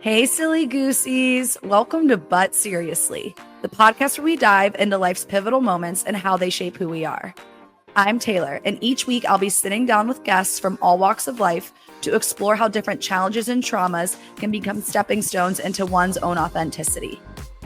Hey, silly goosies. Welcome to But Seriously, the podcast where we dive into life's pivotal moments and how they shape who we are. I'm Taylor, and each week I'll be sitting down with guests from all walks of life to explore how different challenges and traumas can become stepping stones into one's own authenticity.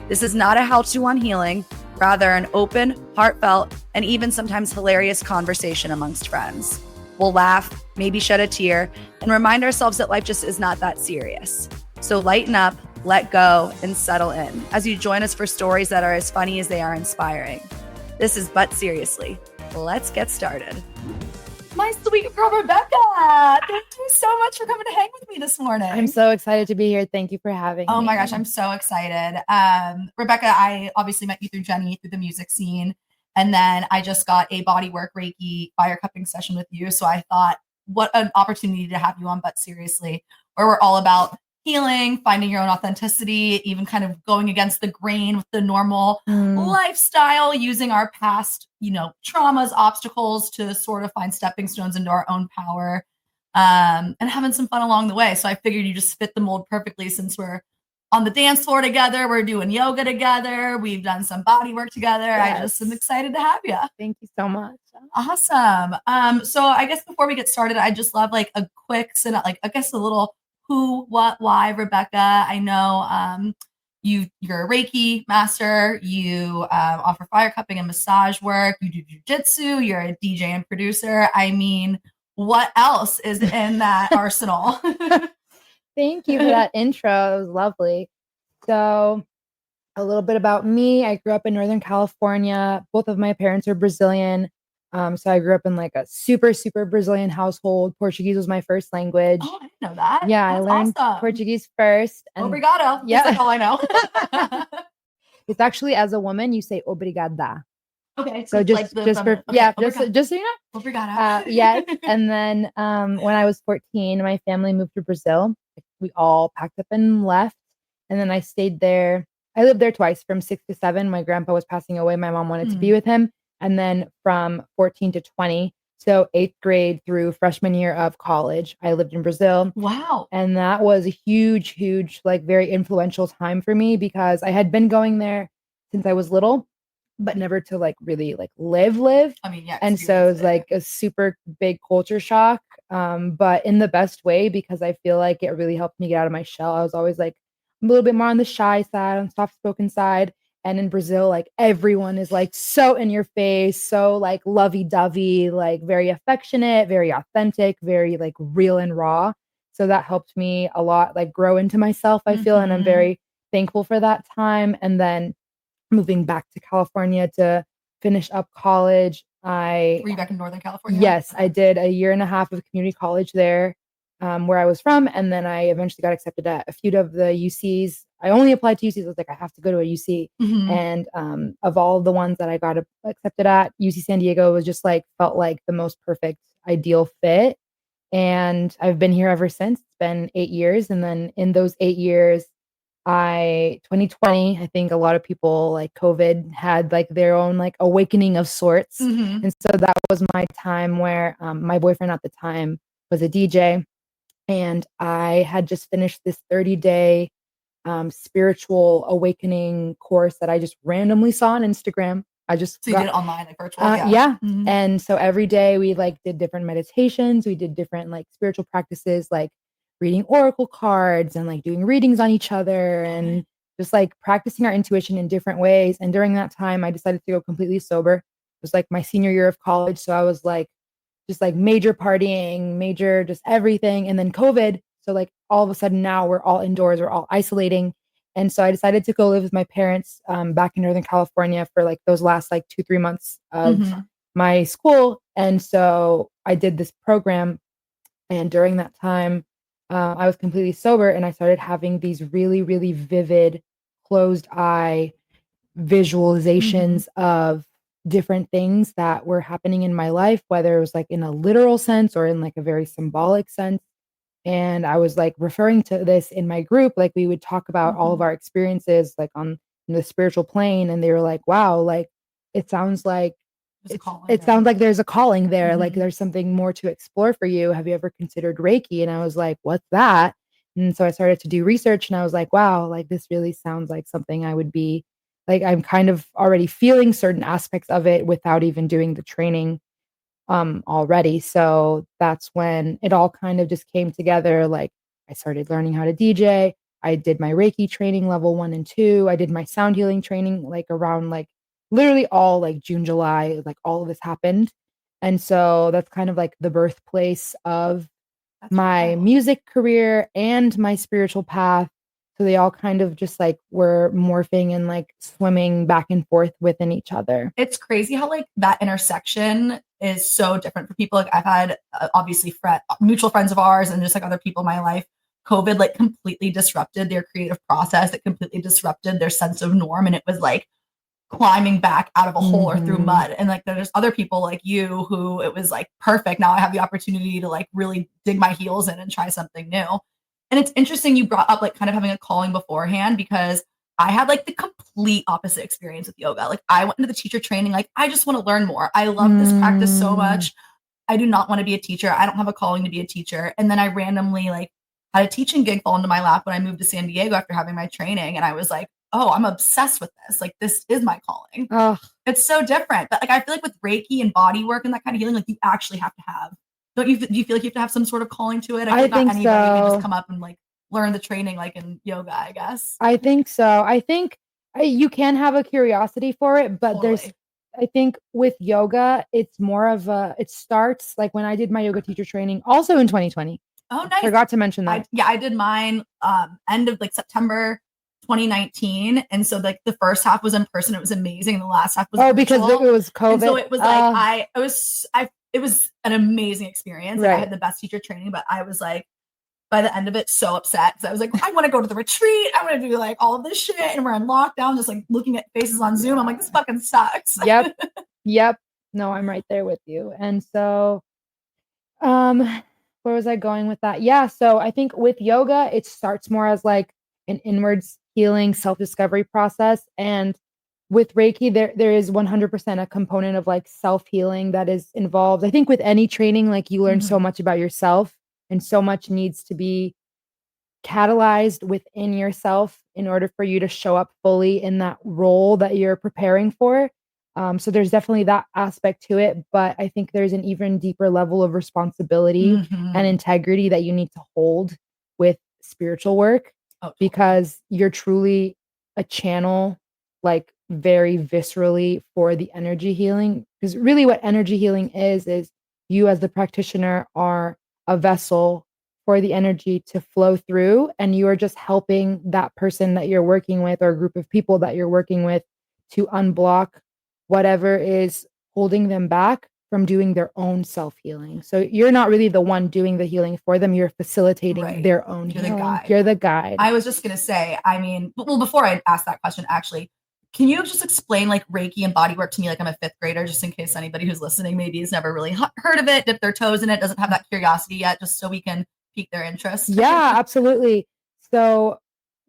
This is not a how-to on healing, rather an open, heartfelt, and even sometimes hilarious conversation amongst friends. We'll laugh, maybe shed a tear, and remind ourselves that life just is not that serious. So lighten up, let go, and settle in as you join us for stories that are as funny as they are inspiring. This is But Seriously. Let's get started. My sweet girl, Rebecca. Thank you so much for coming to hang with me this morning. I'm so excited to be here. Thank you for having me. Oh my gosh, I'm so excited. Rebecca, I obviously met you through Jenny, through the music scene. And then I just got a bodywork Reiki fire cupping session with you. So I thought, what an opportunity to have you on But Seriously, where we're all about healing, finding your own authenticity, even kind of going against the grain with the normal lifestyle, using our past, traumas, obstacles to sort of find stepping stones into our own power, and having some fun along the way. So I figured you just fit the mold perfectly since we're on the dance floor together. We're doing yoga together. We've done some body work together. Yes. I just am excited to have you. Thank you so much. Awesome. So I guess before we get started, I just love like a quick, a little who, what, why, Rebecca. I know you're a Reiki master. You offer fire cupping and massage work. You do jitsu. You're a DJ and producer. I mean, what else is in that arsenal? Thank you for that intro. It was lovely. So a little bit about me. I grew up in Northern California. Both of my parents are Brazilian. So I grew up in like a super, super Brazilian household. Portuguese was my first language. Oh, I didn't know that. Yeah, I learned Portuguese first. And obrigado. Yeah. That's all I know. It's actually, as a woman, you say obrigada. Okay. So just so you know. Obrigada. Yes. And then when I was 14, my family moved to Brazil. We all packed up and left. And then I stayed there. I lived there twice, from 6 to 7. My grandpa was passing away. My mom wanted to be with him. And then from 14 to 20, so 8th grade through freshman year of college, I lived in Brazil. Wow. And that was a huge, huge, like very influential time for me because I had been going there since I was little, but never to like really like live. I mean, yeah. And so it was like a super big culture shock, but in the best way, because I feel like it really helped me get out of my shell. I was always like a little bit more on the shy side, on soft-spoken side. And in Brazil, like everyone is like so in your face, so like lovey-dovey, like very affectionate, very authentic, very like real and raw. So that helped me a lot, like grow into myself, I feel. And I'm very thankful for that time. And then moving back to California to finish up college. Were you back in Northern California? Yes, I did a year and a half of community college there, where I was from. And then I eventually got accepted at a few of the UCs. I only applied to UCs. I was like, I have to go to a UC. And of all the ones that I got accepted at, UC San Diego was just like, felt like the most perfect, ideal fit. And I've been here ever since. It's been 8 years. And then in those 8 years, 2020, I think a lot of people like COVID had like their own like awakening of sorts. And so that was my time where my boyfriend at the time was a DJ. And I had just finished this 30-day spiritual awakening course that I just randomly saw on Instagram. So you did it online, like virtual? Yeah. And so every day we like did different meditations. We did different like spiritual practices, like reading oracle cards and like doing readings on each other and just like practicing our intuition in different ways. And during that time, I decided to go completely sober. It was like my senior year of college. So I was like, just like major partying, major just everything. And then COVID. So like all of a sudden now we're all indoors, we're all isolating. And so I decided to go live with my parents back in Northern California for like those last like 2-3 months of my school. And so I did this program. And during that time, I was completely sober and I started having these really, really vivid closed eye visualizations of different things that were happening in my life, whether it was like in a literal sense or in like a very symbolic sense. And I was like referring to this in my group, like we would talk about all of our experiences like on the spiritual plane. And they were like, wow, like it sounds like it sounds like there's a calling there. Like there's something more to explore for you. Have you ever considered Reiki? And I was like, what's that? And so I started to do research and I was like, wow, like this really sounds like something I would be like, I'm kind of already feeling certain aspects of it without even doing the training already. So that's when it all kind of just came together. Like I started learning how to DJ. I did my Reiki training level 1 and 2. I did my sound healing training like around like literally all like June, July, like all of this happened. And so that's kind of like the birthplace of That's my wild. music career and my spiritual path. So they all kind of just like were morphing and like swimming back and forth within each other. It's crazy how like that intersection is so different for people. Like I've had obviously mutual friends of ours and just like other people in my life. COVID like completely disrupted their creative process. It completely disrupted their sense of norm, and it was like climbing back out of a hole or through Mhm. mud. And like there's other people like you who it was like perfect. Now I have the opportunity to like really dig my heels in and try something new. And it's interesting you brought up like kind of having a calling beforehand, because I had like the complete opposite experience with yoga. Like I went into the teacher training, like I just want to learn more. I love this practice so Mm. much. I do not want to be a teacher. I don't have a calling to be a teacher. And then I randomly like had a teaching gig fall into my lap when I moved to San Diego after having my training. And I was like, oh, I'm obsessed with this. Like this is my calling. Oh, It's so different. But like I feel like with Reiki and body work and that kind of healing, like you actually have to have, don't you do you feel like you have to have some sort of calling to it? I feel I like not think anybody can just so. come up and like learn the training like in yoga, I guess. I think so. I think you can have a curiosity for it, but Totally. I think with yoga, it's more of a, it starts like when I did my yoga teacher training, also in 2020. Oh, nice. Forgot to mention I that. yeah, I did mine end of like September 2019. And so like the first half was in person, it was amazing. And the last half was Oh, because it virtual. was And so COVID. it was like I it was an amazing experience. Like I Right. had the best teacher training, but I was like by the end of it so upset because I was like, I want to go to the retreat. I want to do like all of this shit. And we're in lockdown, just like looking at faces on Zoom. I'm like, this fucking sucks. Yep. Yep. No, I'm right there with you. And so, um, where was I going with that? Yeah. So I think with yoga, it starts more as like an inwards healing self-discovery process. And with Reiki, there is 100% a component of like self-healing that is involved. I think with any training, like you learn so Mhm. much about yourself and so much needs to be catalyzed within yourself in order for you to show up fully in that role that you're preparing for. So there's definitely that aspect to it, but I think there's an even deeper level of responsibility and Mhm. integrity that you need to hold with spiritual work Oh, totally. because you're truly a channel, like very viscerally for the energy healing. Because really, what energy healing is you as the practitioner are a vessel for the energy to flow through, and you are just helping that person that you're working with or a group of people that you're working with to unblock whatever is holding them back from doing their own self-healing. So you're not really the one doing the healing for them, you're facilitating Right. their own You're the healing. guide. You're the guide. I was just gonna say, I mean, well, before I ask that question, actually, can you just explain like Reiki and body work to me like I'm a fifth grader, just in case anybody who's listening maybe has never really heard of it, dipped their toes in it, doesn't have that curiosity yet, just so we can pique their interest. Yeah, absolutely. So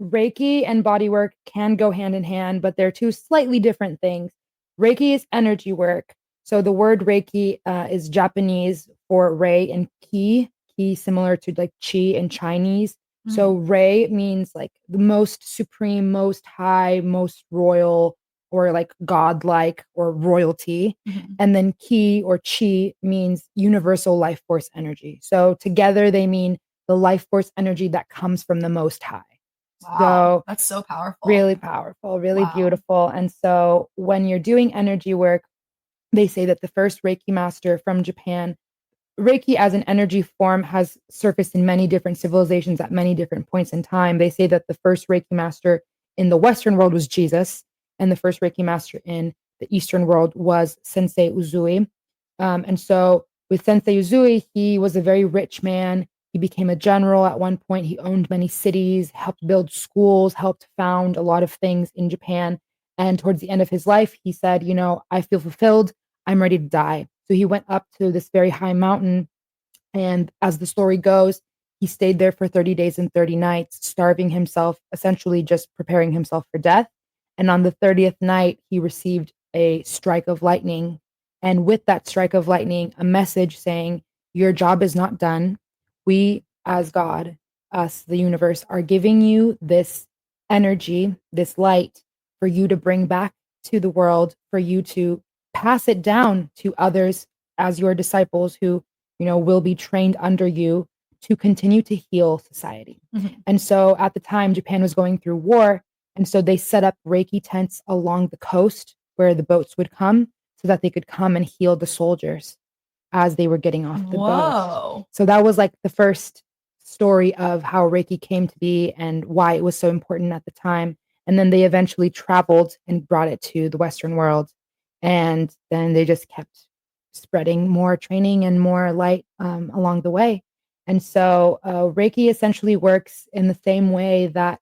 Reiki and body work can go hand in hand, but they're two slightly different things. Reiki is energy work. So the word Reiki is Japanese for Rei and Ki, Ki similar to like Chi in Chinese. So Mhm. Rei means like the most supreme, most high, most royal, or like godlike or royalty. Mhm. And then Ki or Chi means universal life force energy. So together they mean the life force energy that comes from the most high. Wow, So that's so powerful. really powerful, really Wow. beautiful. And so when you're doing energy work, they say that the first Reiki master from Japan, Reiki as an energy form has surfaced in many different civilizations at many different points in time. They say that the first Reiki master in the Western world was Jesus, and the first Reiki master in the Eastern world was Sensei Uzui. And so with Sensei Uzui, he was a very rich man. He became a general at one point. He owned many cities, helped build schools, helped found a lot of things in Japan. And towards the end of his life, he said, you know, I feel fulfilled. I'm ready to die. So he went up to this very high mountain. And as the story goes, he stayed there for 30 days and 30 nights, starving himself, essentially just preparing himself for death. And on the 30th night, he received a strike of lightning. And with that strike of lightning, a message saying, your job is not done. We, as God, us, the universe, are giving you this energy, this light for you to bring back to the world, for you to pass it down to others as your disciples who, will be trained under you to continue to heal society. And so at the time, Japan was going through war. And so they set up Reiki tents along the coast where the boats would come so that they could come and heal the soldiers as they were getting off the boat. So that was like the first story of how Reiki came to be and why it was so important at the time. And then they eventually traveled and brought it to the Western world. And then they just kept spreading more training and more light along the way. And so Reiki essentially works in the same way that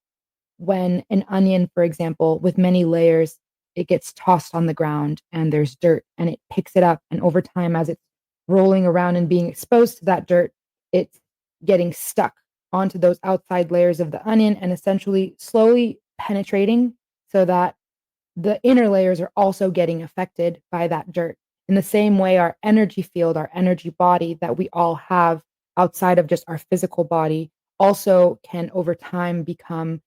when an onion, for example, with many layers, it gets tossed on the ground and there's dirt and it picks it up. And over time, as it's rolling around and being exposed to that dirt, it's getting stuck onto those outside layers of the onion and essentially slowly penetrating so that the inner layers are also getting affected by that dirt. In the same way, our energy field, our energy body that we all have outside of just our physical body also can over time become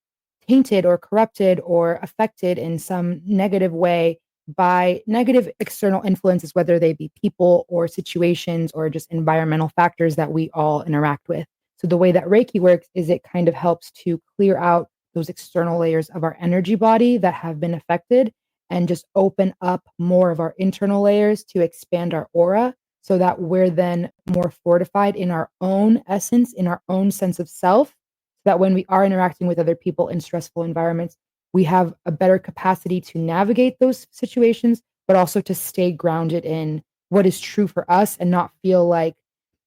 tainted or corrupted or affected in some negative way by negative external influences, whether they be people or situations or just environmental factors that we all interact with. So the way that Reiki works is it kind of helps to clear out those external layers of our energy body that have been affected and just open up more of our internal layers to expand our aura so that we're then more fortified in our own essence, in our own sense of self, so that when we are interacting with other people in stressful environments, we have a better capacity to navigate those situations, but also to stay grounded in what is true for us and not feel like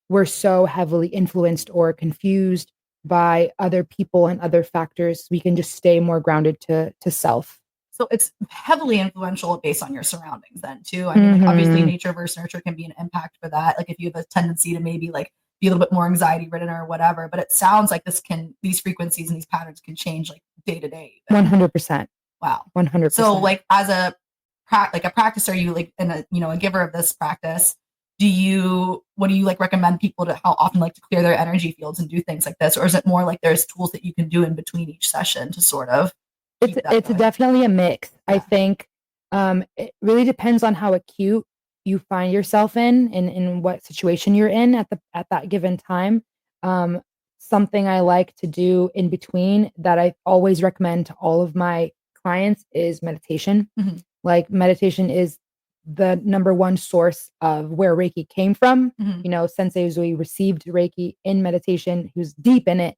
we're so heavily influenced or confused by other people and other factors. We can just stay more grounded to self. So it's heavily influential based on your surroundings then too. I mean, like obviously nature versus nurture can be an impact for that. Like if you have a tendency to maybe like be a little bit more anxiety ridden or whatever, but it sounds like these frequencies and these patterns can change like day to day. 100%. Wow. 100%. So like as a practicer, you like, and a giver of this practice, what do you like recommend people to how often like to clear their energy fields and do things like this? Or is it more like there's tools that you can do in between each session to sort of it's definitely a mix. Yeah. I think it really depends on how acute you find yourself in what situation you're in at that given time. Something I like to do in between that I always recommend to all of my clients is meditation. Like meditation is the number one source of where Reiki came from. Sensei Uzui received Reiki in meditation. He was deep in it,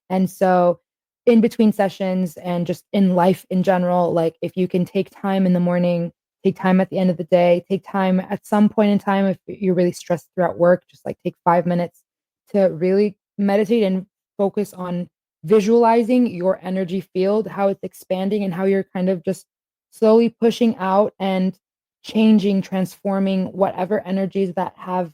and so in between sessions and just in life in general, like if you can take time in the morning, take time at the end of the day, take time at some point in time, if you're really stressed throughout work, just like take 5 minutes to really meditate and focus on visualizing your energy field, how it's expanding and how you're kind of just slowly pushing out and changing, transforming whatever energies that have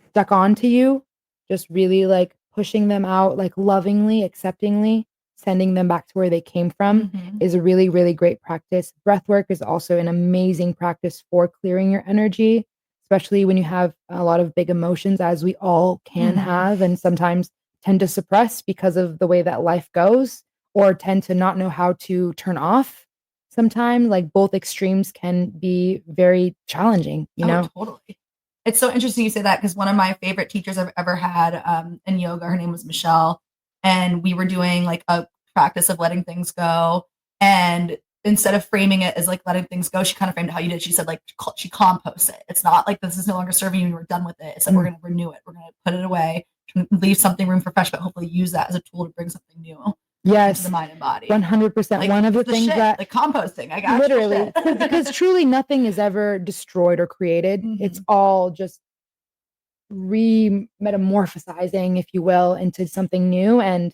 stuck onto you, just really like pushing them out, like lovingly, acceptingly, sending them back to where they came from is a really, really great practice. Breath work is also an amazing practice for clearing your energy, especially when you have a lot of big emotions, as we all can have, and sometimes tend to suppress because of the way that life goes, or tend to not know how to turn off. Sometimes, like both extremes can be very challenging, Totally. It's so interesting you say that because one of my favorite teachers I've ever had in yoga, her name was Michelle, and we were doing like a practice of letting things go. And instead of framing it as like letting things go, she kind of framed it how you did. She said like she composts it. It's not like this is no longer serving you and we're done with it. It's like we're going to renew it. We're going to put it away, leave something room for fresh, but hopefully use that as a tool to bring something new. Yes, into the mind and body. 100%. Like, one of the things that like composting, I got literally because truly nothing is ever destroyed or created. It's all just metamorphosizing, if you will, into something new. And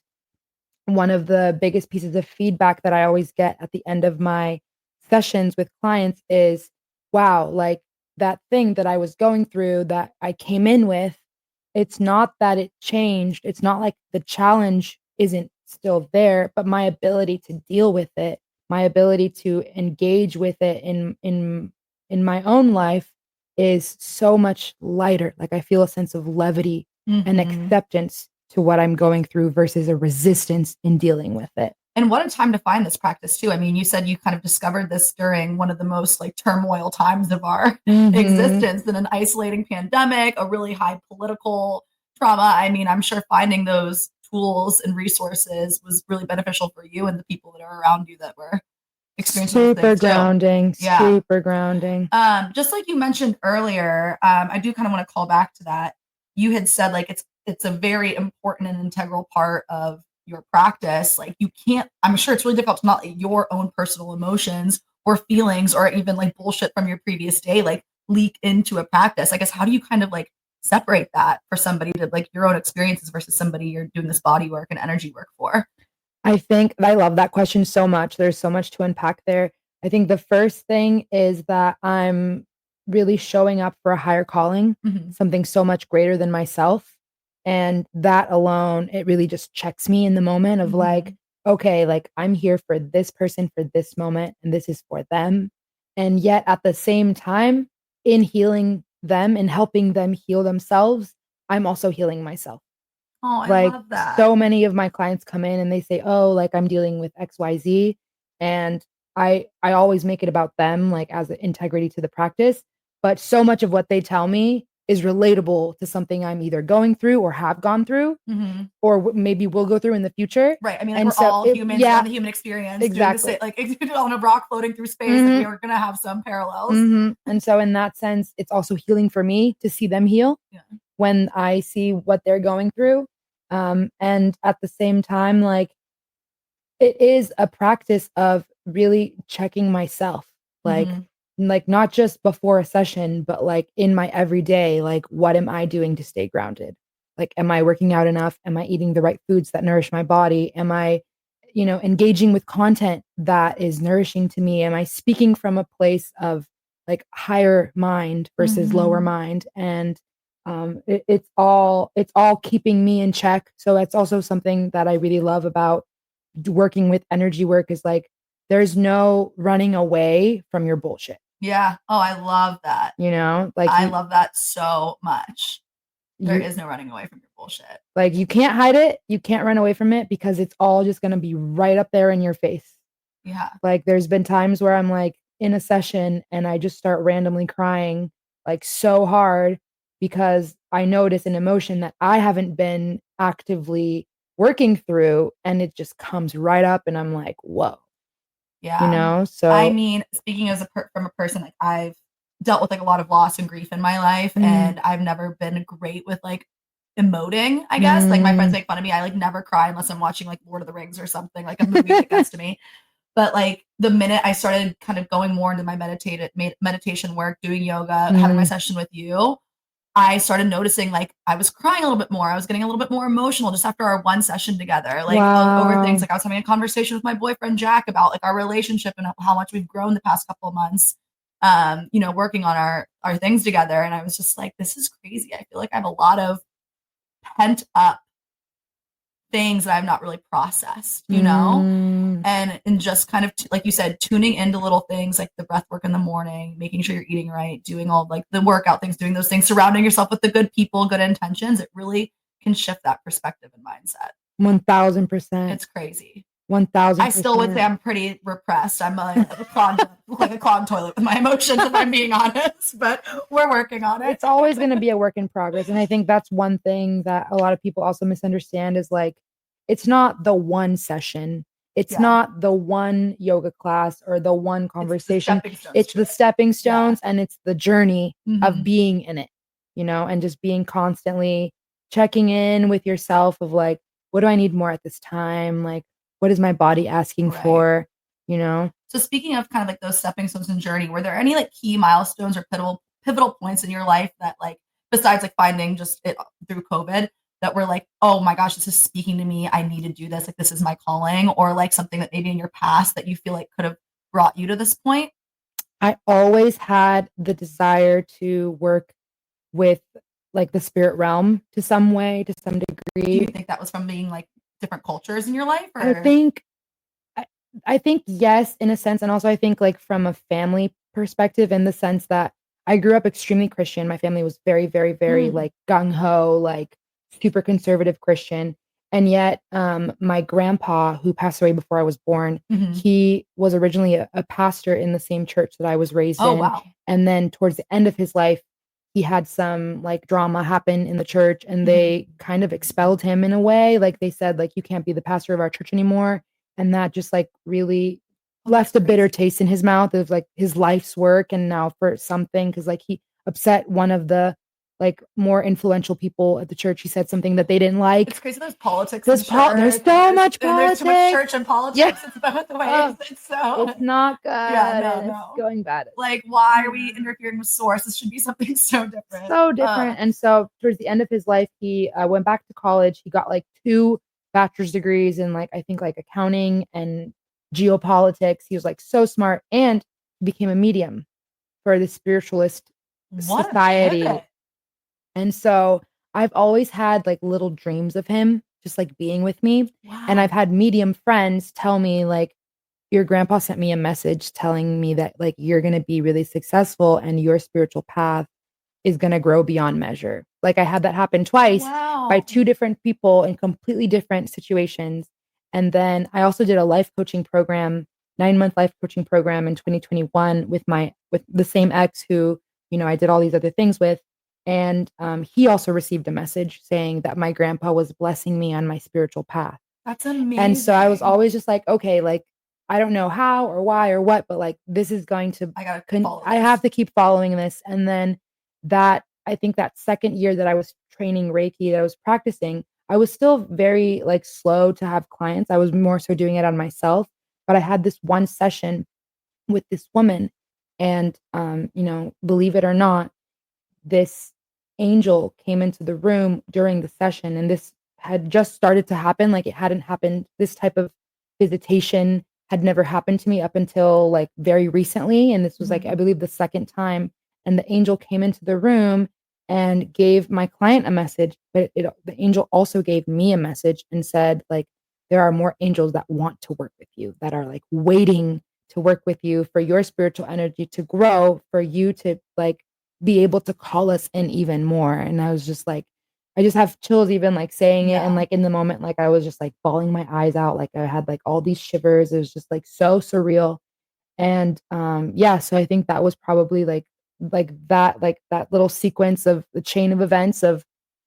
one of the biggest pieces of feedback that I always get at the end of my sessions with clients is, wow, like that thing that I was going through that I came in with, it's not that it changed. It's not like the challenge isn't still there, but my ability to deal with it, my ability to engage with it in my own life is so much lighter. Like I feel a sense of levity and acceptance to what I'm going through versus a resistance in dealing with it. And what a time to find this practice too. I mean, you said you kind of discovered this during one of the most like turmoil times of our existence, in an isolating pandemic, a really high political trauma. I mean, I'm sure finding those tools and resources was really beneficial for you and the people that are around you that were experiencing super grounding, super grounding. Just like you mentioned earlier, I do kind of want to call back to that. You had said like it's a very important and integral part of your practice. Like you can't, I'm sure it's really difficult to not let your own personal emotions or feelings or even like bullshit from your previous day like leak into a practice. I guess how do you kind of like separate that for somebody to like your own experiences versus somebody you're doing this body work and energy work for? I think I love that question so much. There's so much to unpack there. I think the first thing is that I'm really showing up for a higher calling, something so much greater than myself. And that alone, it really just checks me in the moment of like, okay, like I'm here for this person for this moment, and this is for them. And yet at the same time, in healing them and helping them heal themselves, I'm also healing myself. Oh, I Like love that. so many of my clients come in and they say, "Oh, like I'm dealing with XYZ." And I always make it about them, like as an integrity to the practice. But so much of what they tell me is relatable to something I'm either going through or have gone through, or maybe will go through in the future. Right. I mean, like, we're all humans on the human experience. Exactly. Like on a rock floating through space, like, we are going to have some parallels. And so in that sense, it's also healing for me to see them heal when I see what they're going through. And at the same time, like it is a practice of really checking myself, like not just before a session, but like in my everyday, like what am I doing to stay grounded? Like, am I working out enough? Am I eating the right foods that nourish my body? Am I, engaging with content that is nourishing to me? Am I speaking from a place of like higher mind versus lower mind? And it's all keeping me in check. So that's also something that I really love about working with energy work is like there's no running away from your bullshit. Yeah. Oh, I love that. Like I love that so much. There is no running away from your bullshit. Like you can't hide it. You can't run away from it because it's all just going to be right up there in your face. Yeah. Like there's been times where I'm like in a session and I just start randomly crying like so hard because I notice an emotion that I haven't been actively working through, and it just comes right up and I'm like, whoa. Yeah. So I mean, speaking as from a person, like I've dealt with like a lot of loss and grief in my life, and I've never been great with like emoting, I guess. Like my friends make fun of me. I like never cry unless I'm watching like Lord of the Rings or something, like a movie that gets to me. But like the minute I started kind of going more into my meditation work, doing yoga, having my session with you, I started noticing like I was crying a little bit more. I was getting a little bit more emotional just after our one session together, like over things. Like I was having a conversation with my boyfriend Jack about like our relationship and how much we've grown the past couple of months, working on our things together. And I was just like, this is crazy. I feel like I have a lot of pent up things that I've not really processed, and just kind of like you said, tuning into little things like the breath work in the morning, making sure you're eating right, doing all like the workout things, doing those things, surrounding yourself with the good people, good intentions. It really can shift that perspective and mindset. 1000%. It's crazy. 1000%. I still would say I'm pretty repressed. I'm like a clogged toilet with my emotions, if I'm being honest, but we're working on it. It's always going to be a work in progress. And I think that's one thing that a lot of people also misunderstand is like, it's not the one session. It's not the one yoga class or the one conversation. It's the stepping stones and it's the journey of being in it, and just being constantly checking in with yourself of like, what do I need more at this time? Like, what is my body asking for? So speaking of kind of like those stepping stones and journey, were there any like key milestones or pivotal points in your life that like, besides like finding just it through COVID, that were like, oh my gosh, this is speaking to me. I need to do this. Like, this is my calling, or like something that maybe in your past that you feel like could have brought you to this point? I always had the desire to work with like the spirit realm to some degree. Do you think that was from being like different cultures in your life? Or? I think yes, in a sense. And also I think like from a family perspective, in the sense that I grew up extremely Christian. My family was very, very, very like gung-ho, like super conservative Christian. And yet, my grandpa, who passed away before I was born, he was originally a pastor in the same church that I was raised in. Wow. And then towards the end of his life, he had some like drama happen in the church, and they kind of expelled him in a way. Like they said, like, you can't be the pastor of our church anymore. And that just like really left a bitter taste in his mouth of like his life's work. And now for something, because like he upset one of the like more influential people at the church. He said something that they didn't like. It's crazy. There's politics. There's so much politics. There's too much church and politics. Yeah. It's both ways. It's not good. Yeah, no. It's going bad. Like, why are we interfering with source? This should be something so different. So different. And so towards the end of his life, he went back to college. He got like 2 bachelor's degrees in like, I think like accounting and geopolitics. He was like so smart, and became a medium for the spiritualist society. And so I've always had like little dreams of him just like being with me. Wow. And I've had medium friends tell me like, your grandpa sent me a message telling me that like you're going to be really successful and your spiritual path is going to grow beyond measure. Like I had that happen twice by 2 different people in completely different situations. And then I also did a life coaching program, 9-month life coaching program in 2021 with the same ex who, you know, I did all these other things with. And he also received a message saying that my grandpa was blessing me on my spiritual path. That's amazing. And so I was always just like, okay, like, I don't know how or why or what, but like, this is going to, I have to keep following this. And then I think that second year that I was training Reiki, that I was practicing, I was still very like slow to have clients. I was more so doing it on myself, but I had this one session with this woman, and, you know, believe it or not, this angel came into the room during the session, and this had just started to happen. Like it hadn't happened. This type of visitation had never happened to me up until like very recently. And this was like, I believe the second time. And the angel came into the room and gave my client a message, but the angel also gave me a message and said, like, there are more angels that want to work with you, that are like waiting to work with you for your spiritual energy to grow, for you to like be able to call us in even more. And I was just like, I just have chills even like saying it. And like in the moment, like I was just like bawling my eyes out. Like I had like all these shivers. It was just like so surreal. And so I think that was probably like that little sequence of the chain of events of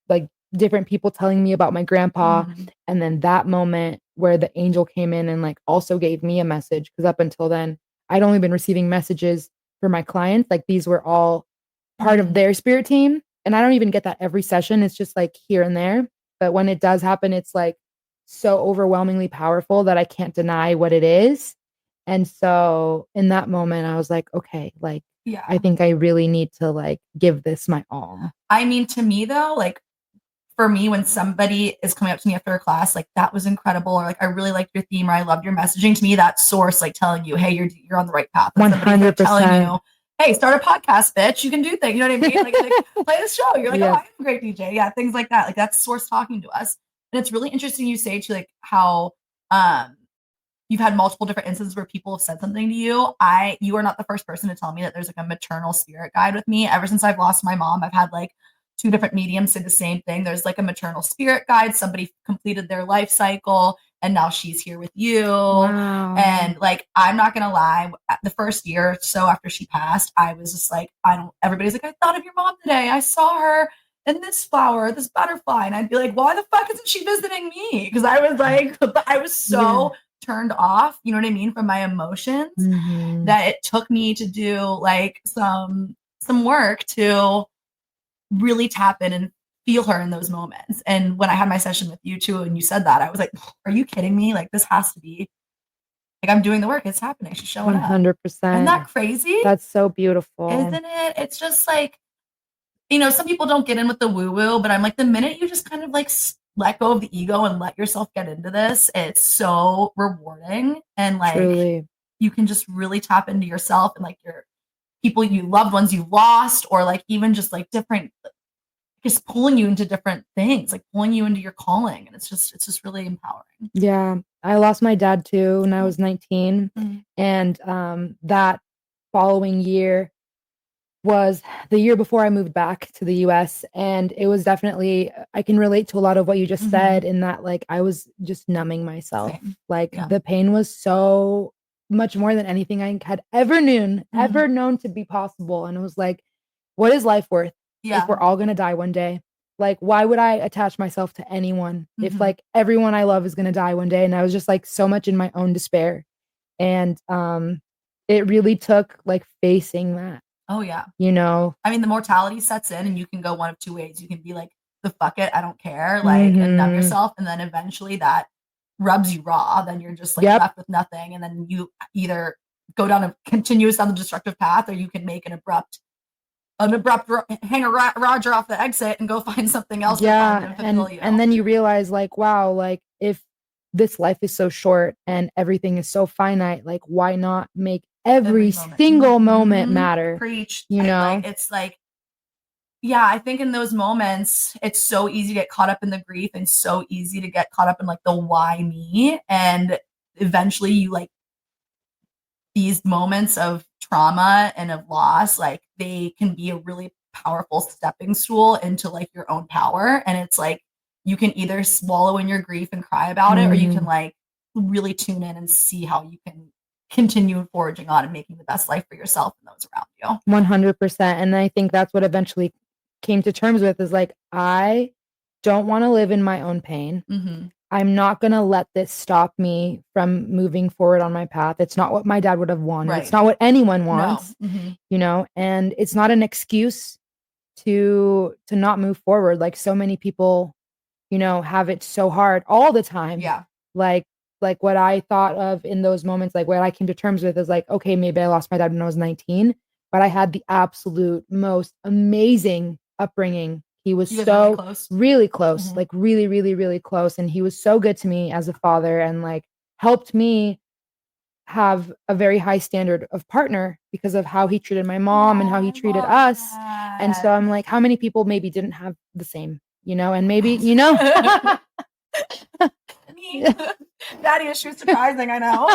like different people telling me about my grandpa. And then that moment where the angel came in and like also gave me a message. Cause up until then, I'd only been receiving messages for my clients. Like these were all part of their spirit team. And I don't even get that every session. It's just like here and there. But when it does happen, it's like so overwhelmingly powerful that I can't deny what it is. And so in that moment, I was like, okay, like, I think I really need to like give this my all. I mean, to me though, like for me, when somebody is coming up to me after a class, like that was incredible, or like I really liked your theme, or I loved your messaging. To me, that source like telling you, hey, you're on the right path. 100%. Telling you, hey, start a podcast, bitch. You can do things. You know what I mean? Like play the show. You're like, oh, I am a great DJ. Yeah, things like that. Like that's source talking to us. And it's really interesting you say to like how you've had multiple different instances where people have said something to you. You are not the first person to tell me that there's like a maternal spirit guide with me. Ever since I've lost my mom, I've had like 2 different mediums say the same thing. There's like a maternal spirit guide. Somebody completed their life cycle and now she's here with you. Wow. And like, I'm not going to lie, the first year or so after she passed, I was just like, everybody's like, I thought of your mom today. I saw her in this flower, this butterfly. And I'd be like, why the fuck isn't she visiting me? Because I was like, I was so turned off, you know what I mean, from my emotions, that it took me to do like some work to really tap in and feel her in those moments. And when I had my session with you too, and you said that, I was like, are you kidding me? Like this has to be like, I'm doing the work. It's happening. She's showing 100%. up. Isn't that crazy? That's so beautiful. Isn't it? It's just like, you know, some people don't get in with the woo woo, but I'm like, the minute you just kind of like let go of the ego and let yourself get into this, it's so rewarding. And like, truly, you can just really tap into yourself and like your people, you loved ones you lost, or like even just like different, just pulling you into different things, like pulling you into your calling. And it's just really empowering. Yeah. I lost my dad too when I was 19. And that following year, was the year before I moved back to the US. And it was definitely, I can relate to a lot of what you just said in that, like, I was just numbing myself. Same. Like, Yeah. the pain was so much more than anything I had ever known to be possible. And it was like, what is life worth if we're all going to die one day? Like, why would I attach myself to anyone if like everyone I love is going to die one day? And I was just like so much in my own despair. And it really took like facing that. Oh, yeah. You know, I mean, the mortality sets in and you can go one of two ways. You can be like, the fuck it, I don't care, like, and numb yourself. And then eventually that rubs you raw. Then you're just like left with nothing. And then you either go down a continuous down the destructive path, or you can make an abrupt hang a Roger off the exit and go find something else. Yeah. And then you realize like, wow, like if this life is so short and everything is so finite, like why not make every single moment matter? Preach. You know, like, it's like, yeah, I think in those moments, it's so easy to get caught up in the grief and so easy to get caught up in like the why me. And eventually you like these moments of trauma and of loss, like they can be a really powerful stepping stool into like your own power. And it's like, you can either swallow in your grief and cry about it, or you can like really tune in and see how you can continue forging on and making the best life for yourself and those around you. 100%. And I think that's what eventually came to terms with is like, I don't want to live in my own pain. I'm not going to let this stop me from moving forward on my path. It's not what my dad would have wanted. Right. It's not what anyone wants, you know, and it's not an excuse to not move forward. Like so many people, you know, have it so hard all the time. Yeah. Like what I thought of in those moments, like what I came to terms with is like, okay, maybe I lost my dad when I was 19, but I had the absolute most amazing upbringing. He was so really close, like really, really, really close. And he was so good to me as a father and like helped me have a very high standard of partner because of how he treated my mom and how he treated us. And so I'm like, how many people maybe didn't have the same, you know, and maybe, you know, daddy issues surprising. I know.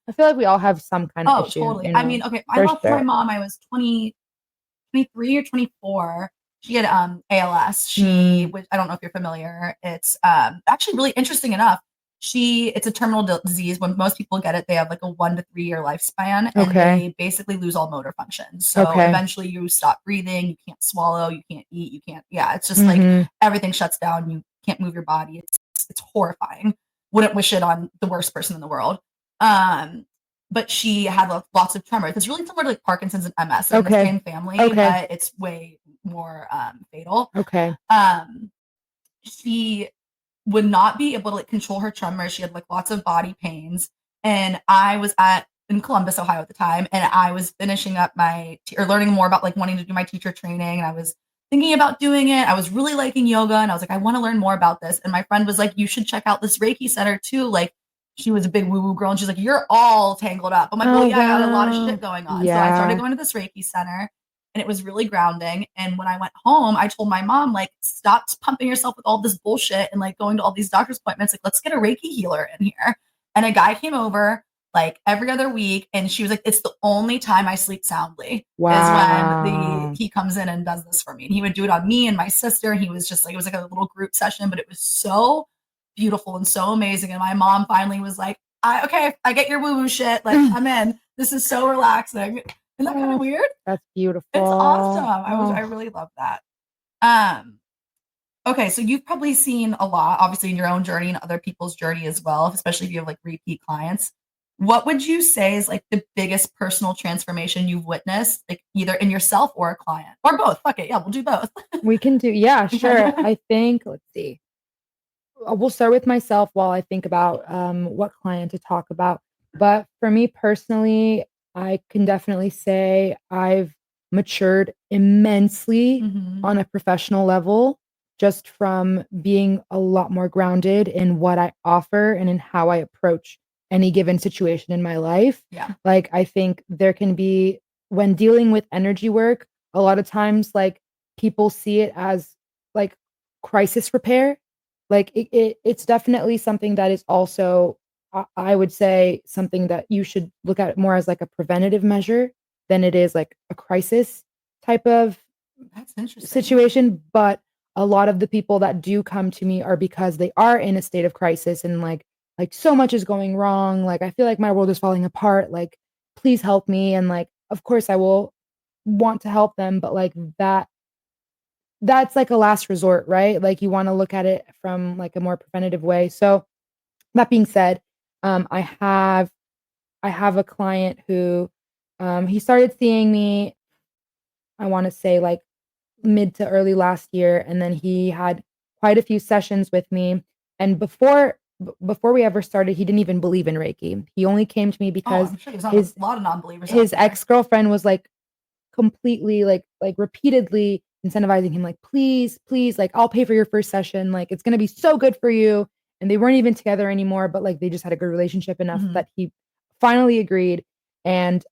I feel like we all have some kind of issue. Totally. You know, I mean, okay, I lost my mom. I was 23 or 24. She had ALS. She was, I don't know if you're familiar. It's actually really interesting enough. It's a terminal disease. When most people get it, they have like a 1 to 3 year lifespan, and they basically lose all motor function. So eventually you stop breathing, you can't swallow, you can't eat, you can't, it's just like everything shuts down. You can't move your body. It's horrifying. Wouldn't wish it on the worst person in the world. But she had lots of tremors. It's really similar to like Parkinson's and MS. They're in the same family, but it's way more fatal. She would not be able to like control her tremors. She had like lots of body pains. And I was in Columbus, Ohio at the time, and I was finishing up or learning more about like wanting to do my teacher training. And I was thinking about doing it. I was really liking yoga, and I was like, I want to learn more about this. And my friend was like, you should check out this Reiki center too. Like, she was a big woo-woo girl, and she's like, you're all tangled up. I'm like, well, yeah, I got a lot of shit going on. So I started going to this Reiki center, and it was really grounding. And when I went home, I told my mom, like, stop pumping yourself with all this bullshit and like going to all these doctor's appointments. Like, let's get a Reiki healer in here. And a guy came over like every other week, and she was like, it's the only time I sleep soundly is when he comes in and does this for me. And he would do it on me and my sister. He was just like, it was like a little group session, but it was so beautiful and so amazing. And my mom finally was like, I get your woo-woo shit. Like, I'm in. This is so relaxing. Isn't that kind of weird? That's beautiful. It's awesome. I really love that. Okay, so you've probably seen a lot, obviously, in your own journey and other people's journey as well, especially if you have like repeat clients. What would you say is like the biggest personal transformation you've witnessed, like either in yourself or a client or both? Fuck it. Yeah, we'll do both. We can do. Yeah, sure. I think, let's see. We'll start with myself while I think about what client to talk about. But for me personally, I can definitely say I've matured immensely on a professional level, just from being a lot more grounded in what I offer and in how I approach any given situation in my life. Yeah. Like, I think there can be, when dealing with energy work, a lot of times, like, people see it as like crisis repair. Like it's definitely something that is also, I would say, something that you should look at more as like a preventative measure. than it is like a crisis type of That's interesting. situation. But a lot of the people that do come to me are because they are in a state of crisis and like so much is going wrong. Like I feel like my world is falling apart. Like please help me. And like, of course I will want to help them, but like that's like a last resort, right? Like you want to look at it from like a more preventative way. So that being said, I have a client who he started seeing me, I want to say like mid to early last year, and then he had quite a few sessions with me. And before we ever started, he didn't even believe in Reiki. He only came to me because I'm sure there's not a lot of non-believers out his there. ex-girlfriend was like completely like repeatedly incentivizing him, like please, like I'll pay for your first session, like it's gonna be so good for you. And they weren't even together anymore, but like they just had a good relationship enough that he finally agreed. And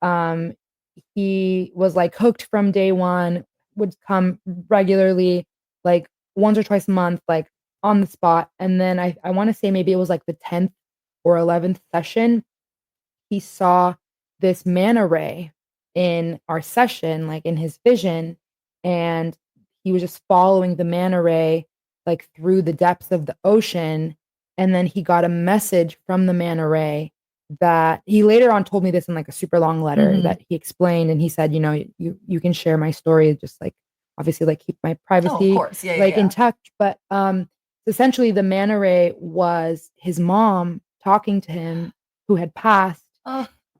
he was like hooked from day one, would come regularly, like once or twice a month, like on the spot. And then I want to say maybe it was like the 10th or 11th session, he saw this manta ray in our session, like in his vision, and he was just following the manta ray like through the depths of the ocean. And then he got a message from the manta ray that he later on told me this in like a super long letter that he explained. And he said, you can share my story, just like obviously like keep my privacy of course. Yeah, like in touch. But essentially the manta ray was his mom talking to him who had passed.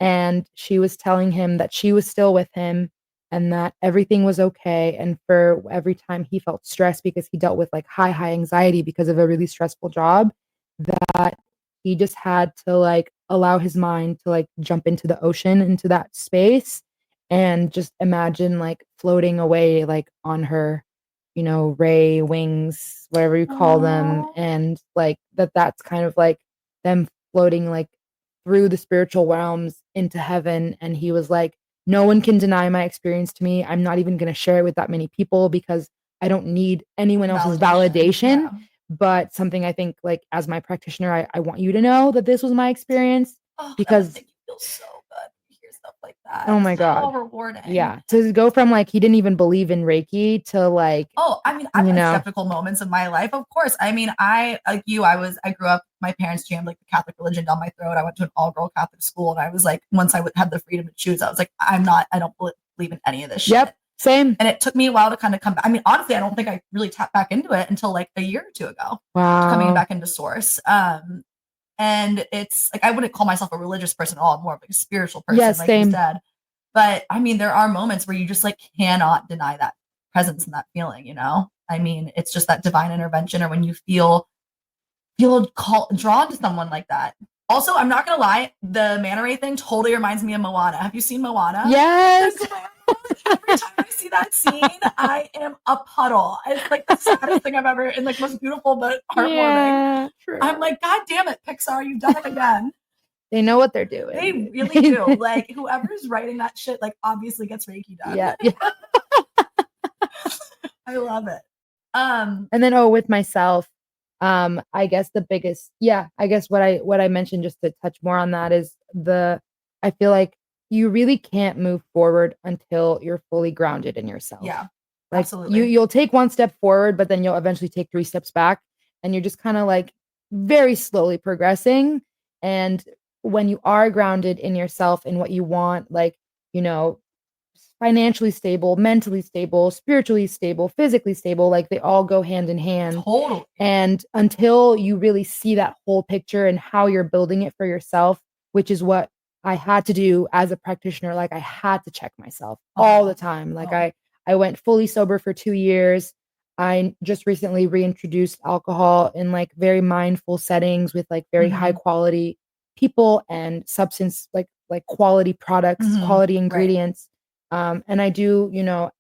And she was telling him that she was still with him and that everything was okay. And for every time he felt stressed because he dealt with like high anxiety because of a really stressful job, that he just had to like allow his mind to like jump into the ocean, into that space, and just imagine like floating away like on her, ray wings, whatever you call them. And like that's kind of like them floating like through the spiritual realms into heaven. And he was like, no one can deny my experience to me. I'm not even going to share it with that many people because I don't need anyone else's validation. Yeah. But something I think like as my practitioner, I want you to know that this was my experience because that makes you feel so good to hear stuff like that. Oh my God. So rewarding. Yeah. To go from like he didn't even believe in Reiki to like I mean, I've had skeptical moments in my life, of course. I mean, I grew up, my parents jammed like the Catholic religion down my throat. I went to an all-girl Catholic school, and I was like, once I had the freedom to choose, I was like, I don't believe in any of this shit. Yep. Same. And it took me a while to kind of come back. I mean, honestly, I don't think I really tapped back into it until like a year or two ago. Wow. Coming back into source. And it's like, I wouldn't call myself a religious person at all. I'm more of like a spiritual person, yes, like same. you said. But I mean, there are moments where you just like cannot deny that presence and that feeling, I mean, it's just that divine intervention, or when you feel drawn to someone like that. Also, I'm not gonna lie, the manta ray thing totally reminds me of Moana. Have you seen Moana? Yes. Every time I see that scene, I am a puddle. It's like the saddest thing I've ever, and like most beautiful but heartwarming. Yeah, true. I'm like, God damn it, Pixar, you've done it again. They know what they're doing. They really do. Like whoever's writing that shit, like obviously gets Reiki done. Yeah. I love it. And then with myself, I guess the biggest, I guess what I mentioned, just to touch more on that, is I feel like you really can't move forward until you're fully grounded in yourself. Yeah. Like absolutely. You'll take one step forward, but then you'll eventually take 3 steps back, and you're just kind of like very slowly progressing. And when you are grounded in yourself and what you want, like, financially stable, mentally stable, spiritually stable, physically stable, like they all go hand in hand. Totally. And until you really see that whole picture and how you're building it for yourself, which is what I had to do as a practitioner, like I had to check myself all the time. Like I went fully sober for 2 years. I just recently reintroduced alcohol in like very mindful settings with like very high quality people and substance, like quality products, quality ingredients. Right. And I do,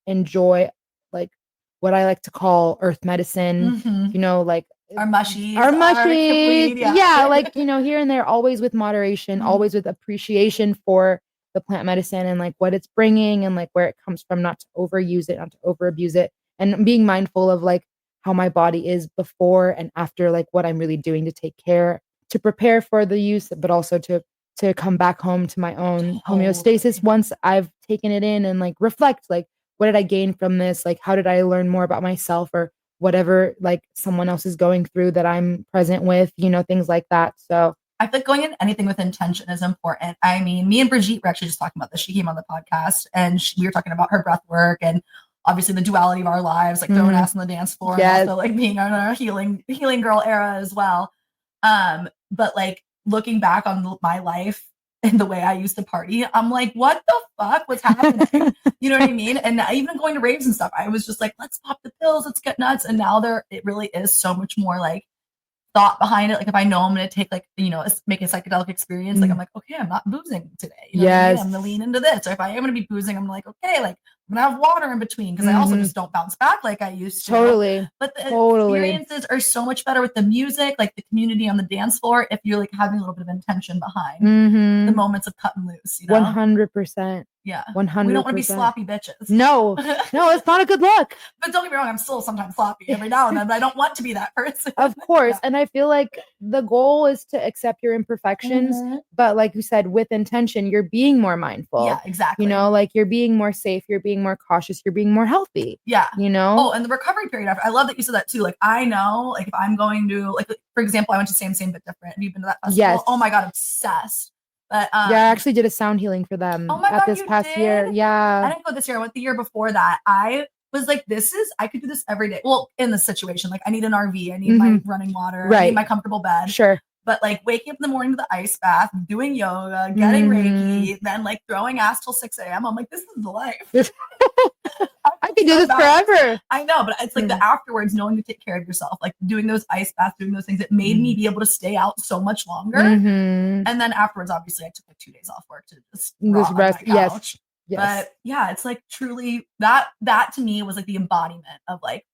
enjoy like what I like to call earth medicine, like our mushies, yeah, like, here and there, always with moderation, always with appreciation for the plant medicine and like what it's bringing and like where it comes from, not to overuse it, not to overabuse it, and being mindful of like how my body is before and after, like what I'm really doing to take care, to prepare for the use, but also to to come back home to my own homeostasis once I've taken it in and like reflect, like, what did I gain from this? Like, how did I learn more about myself or whatever, like someone else is going through that I'm present with, you know, things like that. So I feel like going in anything with intention is important. I mean, me and Brigitte were actually just talking about this. She came on the podcast and we were talking about her breath work and obviously the duality of our lives, like throwing ass on the dance floor and also like being on our healing girl era as well. But like looking back on my life and the way I used to party, I'm like, what the fuck was happening? You know what I mean? And even going to raves and stuff, I was just like, let's pop the pills, let's get nuts. And now it really is so much more like thought behind it. Like if I know I'm going to take like, you know, make a psychedelic experience, like I'm like, okay, I'm not boozing today. You know what I mean? I'm going to lean into this. Or if I am going to be boozing, I'm like, okay, like I'm going to have water in between because I also just don't bounce back like I used to. Totally. But the experiences are so much better with the music, like the community on the dance floor, if you're like having a little bit of intention behind the moments of cutting loose, you know? 100%. Yeah. 100%. We don't want to be sloppy bitches. No, it's not a good look. But don't get me wrong, I'm still sometimes sloppy every now and then, but I don't want to be that person. Of course. And I feel like the goal is to accept your imperfections, but like you said, with intention, you're being more mindful. Yeah, exactly. You know, like you're being more safe, you're being more cautious, you're being more healthy. Yeah. You know? Oh, and the recovery period after, I love that you said that too. Like I know, like if I'm going to, like for example, I went to Same But Different. Have you been to that festival? Yes. Oh my God, obsessed. But yeah, I actually did a sound healing for them this past year. Yeah. I didn't go this year. I went the year before that. I was like, I could do this every day. Well, in this situation, like I need an RV, I need my running water, I need my comfortable bed. Sure. But like waking up in the morning to the ice bath, doing yoga, getting Reiki, then like throwing ass till 6 a.m. I'm like, this is the life. I could do this forever. I know, but it's like the afterwards, knowing to take care of yourself, like doing those ice baths, doing those things, it made me be able to stay out so much longer. And then afterwards, obviously, I took like 2 days off work to just rest. Yes. But yeah, it's like truly that to me was like the embodiment of like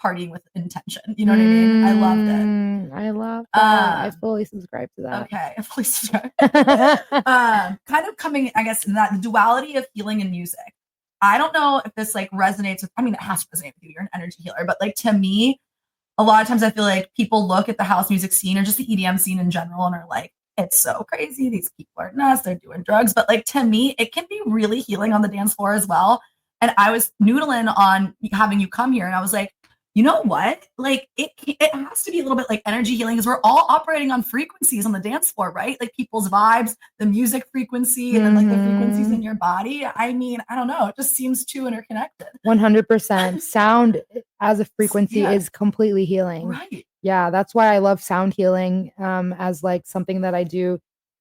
partying with intention. You know what I mean? I loved it. I love that. I fully subscribe to that. Okay, I fully subscribe. Kind of coming, I guess, in that duality of healing and music. I don't know if this like resonates with, I mean, it has to resonate with you. You're an energy healer, but like to me, a lot of times I feel like people look at the house music scene or just the EDM scene in general and are like, it's so crazy. These people are nuts. They're doing drugs. But like to me, it can be really healing on the dance floor as well. And I was noodling on having you come here and I was like, you know what? Like it has to be a little bit like energy healing because we're all operating on frequencies on the dance floor, right? Like people's vibes, the music frequency, and then like the frequencies in your body. I mean, I don't know. It just seems too interconnected. 100%. Sound as a frequency is completely healing. Right. Yeah. That's why I love sound healing as like something that I do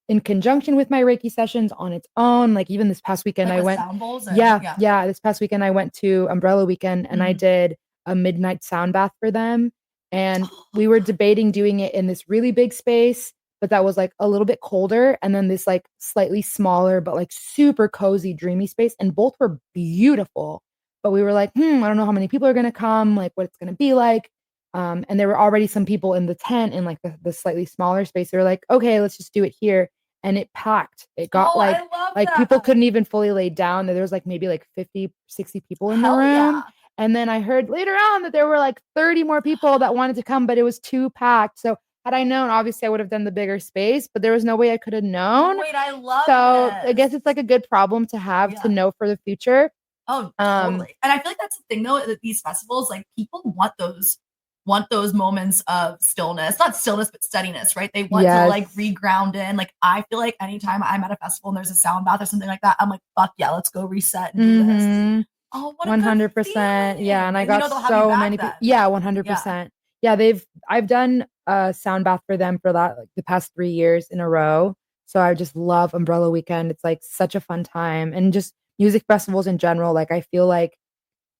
in conjunction with my Reiki sessions on its own. Like even this past weekend, like I went. Sound bowls This past weekend, I went to Umbrella Weekend and I did a midnight sound bath for them. And we were debating doing it in this really big space, but that was like a little bit colder. And then this like slightly smaller, but like super cozy, dreamy space. And both were beautiful. But we were like, I don't know how many people are going to come, like what it's going to be like. And there were already some people in the tent in like the slightly smaller space. They were like, okay, let's just do it here. And it packed. It got like people couldn't even fully lay down. There was like maybe like 50, 60 people in the room. Yeah. And then I heard later on that there were like 30 more people that wanted to come, but it was too packed. So had I known, obviously I would have done the bigger space, but there was no way I could have known. Wait, I love I guess it's like a good problem to have to know for the future. Oh, totally. And I feel like that's the thing though, that these festivals, like people want those moments of stillness, not stillness, but steadiness, right? They want to like reground in. Like I feel like anytime I'm at a festival and there's a sound bath or something like that, I'm like, fuck yeah, let's go reset and do this. Oh, what 100%. Yeah. And I got so many people. Yeah, 100%. Yeah, I've done a sound bath for them for that like the past 3 years in a row. So I just love Umbrella Weekend. It's like such a fun time. And just music festivals in general. Like I feel like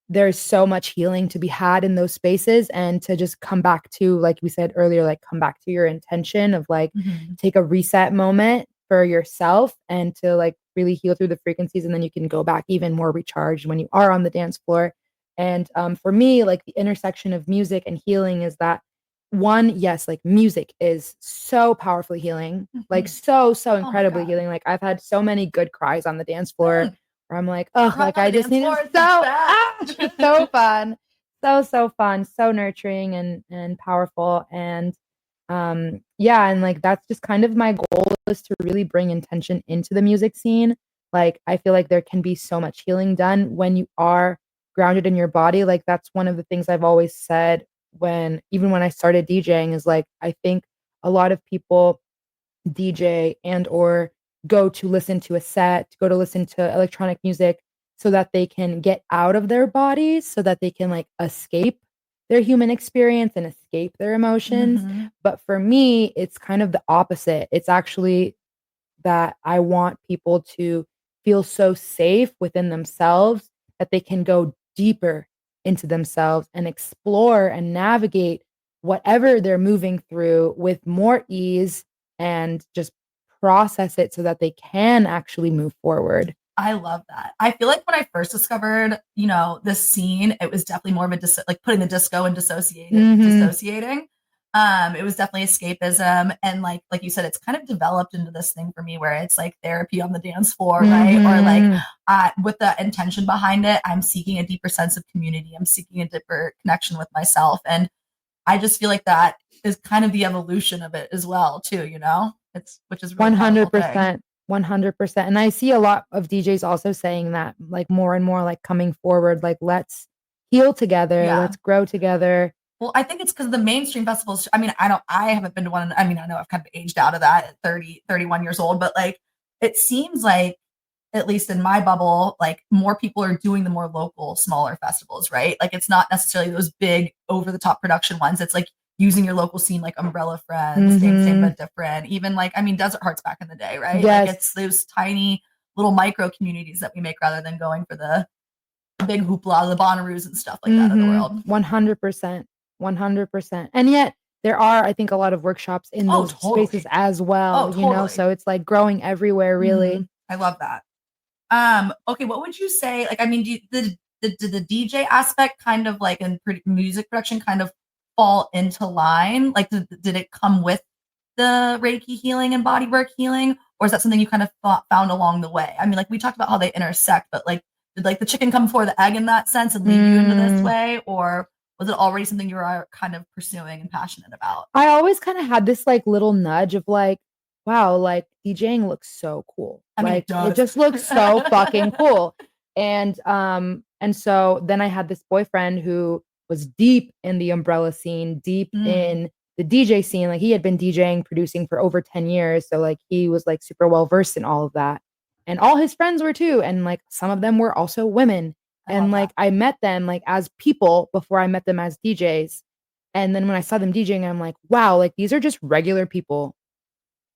there's so much healing to be had in those spaces and to just come back to, like we said earlier, like come back to your intention of like take a reset moment for yourself and to like really heal through the frequencies. And then you can go back even more recharged when you are on the dance floor. And for me, like the intersection of music and healing is that one, yes, like music is so powerfully healing, like so incredibly healing. Like I've had so many good cries on the dance floor where I'm like, oh, like I just need it. It's so fun. So fun, so nurturing and powerful. And and like that's just kind of my goal is to really bring intention into the music scene. Like, I feel like there can be so much healing done when you are grounded in your body. Like, that's one of the things I've always said even when I started DJing is like, I think a lot of people DJ and or go to listen to a set, go to listen to electronic music so that they can get out of their bodies, so that they can like escape their human experience and escape their emotions. Mhm. But for me, it's kind of the opposite. It's actually that I want people to feel so safe within themselves that they can go deeper into themselves and explore and navigate whatever they're moving through with more ease and just process it so that they can actually move forward. I love that. I feel like when I first discovered, this scene, it was definitely more of a like putting the disco and dissociating. It was definitely escapism, and like you said, it's kind of developed into this thing for me where it's like therapy on the dance floor, right? Or like with the intention behind it, I'm seeking a deeper sense of community. I'm seeking a deeper connection with myself, and I just feel like that is kind of the evolution of it as well, too. Which is really 100%. 100%. And I see a lot of DJs also saying that, like, more and more, like, coming forward, like, let's heal together, let's grow together. Well, I think it's because the mainstream festivals, I mean, I haven't been to one. I mean, I know I've kind of aged out of that at 30, 31 years old, but like, it seems like, at least in my bubble, like more people are doing the more local, smaller festivals, right? Like, it's not necessarily those big over the top production ones. It's like using your local scene, like Umbrella Friends, Same but different. Even like, I mean, Desert Hearts back in the day, right? Yes. Like, it's those tiny little micro communities that we make rather than going for the big hoopla, the Bonnaroos and stuff like that of the world. 100%. 100%. And yet there are, I think, a lot of workshops in those spaces as well, so it's like growing everywhere, really. I love that. Okay, what would you say? Like, I mean, did the DJ aspect kind of like in music production kind of fall into line? Like, did it come with the Reiki healing and bodywork healing, or is that something you kind of found along the way? I mean, like, we talked about how they intersect, but like, did like the chicken come before the egg in that sense and lead you into this way, or was it already something you were kind of pursuing and passionate about? I always kind of had this like little nudge of like, wow, like DJing looks so cool. I mean, like it just looks so fucking cool. And so then I had this boyfriend who was deep in the umbrella scene, deep in the DJ scene. Like, he had been DJing, producing for over 10 years. So like, he was like super well versed in all of that. And all his friends were too. And like, some of them were also women. And like, I met them like as people before I met them as DJs. And then when I saw them DJing, I'm like, wow, like, these are just regular people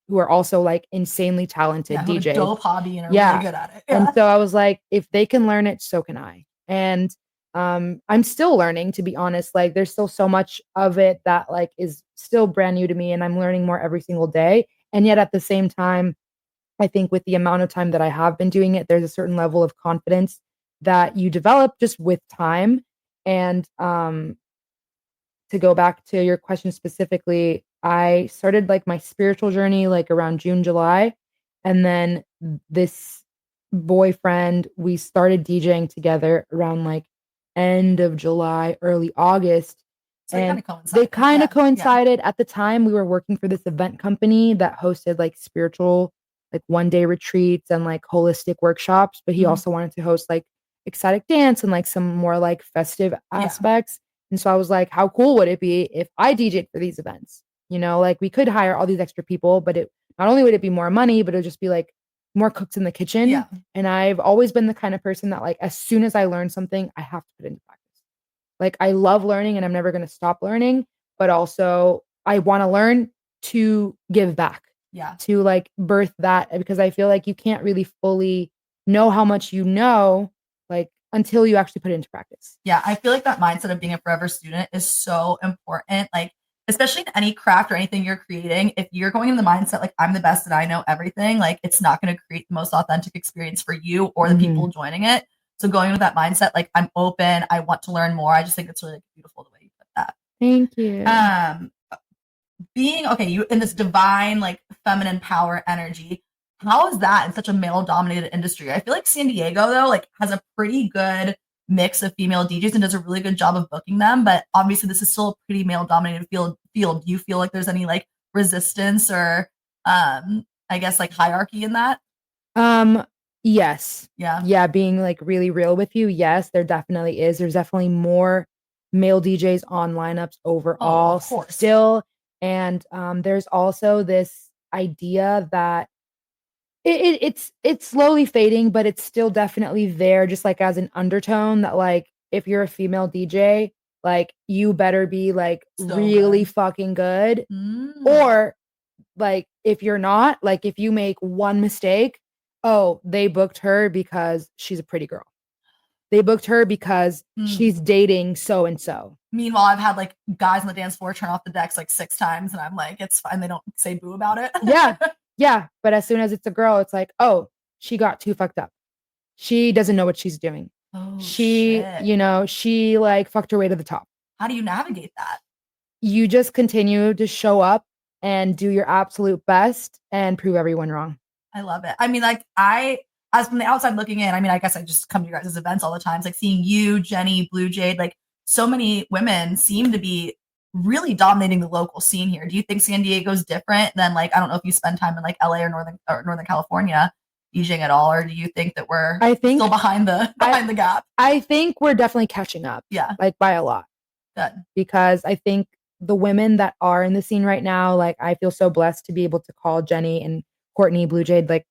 who are also like insanely talented DJs. Have a dope hobby and are really good at it. And so I was like, if they can learn it, so can I. And I'm still learning, to be honest. Like, there's still so much of it that like is still brand new to me, and I'm learning more every single day. And yet at the same time, I think with the amount of time that I have been doing it, there's a certain level of confidence that you develop just with time. And to go back to your question specifically, I started like my spiritual journey like around June, July. And then this boyfriend, we started DJing together around like end of July, early August. So and they kind of coincided. At the time, we were working for this event company that hosted like spiritual, like 1-day retreats and like holistic workshops. But he also wanted to host like ecstatic dance and like some more like festive aspects. And so I was like, how cool would it be if I DJ'd for these events? Like, we could hire all these extra people, but not only would it be more money, but it would just be like more cooks in the kitchen. Yeah. And I've always been the kind of person that like, as soon as I learn something, I have to put it into practice. Like, I love learning and I'm never going to stop learning, but also I want to learn to give back. Yeah. To like birth that, because I feel like you can't really fully know how much you know, like, until you actually put it into practice. Yeah, I feel like that mindset of being a forever student is so important. Like, especially in any craft or anything you're creating, if you're going in the mindset like, I'm the best and I know everything, like, it's not going to create the most authentic experience for you or the people joining it. So going with that mindset, like, I'm open, I want to learn more. I just think it's really beautiful the way you put that. Thank you. Being you in this divine, like, feminine power energy, how is that in such a male dominated industry? I feel like San Diego, though, like, has a pretty good mix of female DJs and does a really good job of booking them. But obviously this is still a pretty male dominated field. Do you feel like there's any like resistance or I guess, like hierarchy in that? Um, yes. Yeah. Yeah, being like really real with you, yes, there definitely is. There's definitely more male DJs on lineups Oh, overall of course. still. And there's also this idea that it's slowly fading, but it's still definitely there, just like as an undertone that like if you're a female DJ, like you better be like So really good. fucking good. Mm. Or like if you're not, like if you make one mistake, oh, they booked her because she's a pretty girl. They booked her because Mm. she's dating so and so. Meanwhile, I've had like guys on the dance floor turn off the decks like 6 times, and I'm like, it's fine. They don't say boo about it. Yeah. Yeah. But as soon as it's a girl, it's like, oh, she got too fucked up. She doesn't know what she's doing. Oh shit. She like fucked her way to the top. How do you navigate that? You just continue to show up and do your absolute best and prove everyone wrong. I love it. I mean, like as from the outside looking in, I mean, I guess I just come to your guys' events all the time. It's like seeing you, Jenny, Blue Jade, like so many women seem to be really dominating the local scene here. Do you think San Diego's different than like, I don't know if you spend time in like LA or Northern California DJing at all, or do you think that we're I think still behind the gap? I think we're definitely catching up. Yeah. Like by a lot. Good. Because I think the women that are in the scene right now, like I feel so blessed to be able to call Jenny and Courtney Blue Jade like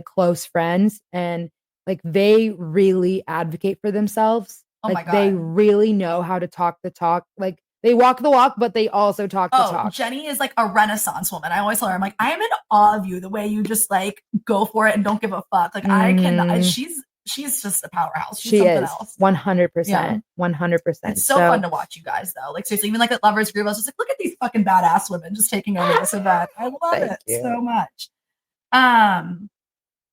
close friends, and like they really advocate for themselves. Oh like my God. They really know how to talk the talk. Like they walk the walk, but they also talk the talk. Jenny is like a Renaissance woman. I always tell her, I'm like, I am in awe of you, the way you just like go for it and don't give a fuck. Like I can, she's just a powerhouse. She's something else. 100%. 100%. It's so fun to watch you guys though. Like seriously, even like at Lovers Group, I was just like, look at these fucking badass women just taking over this event. I love it so much.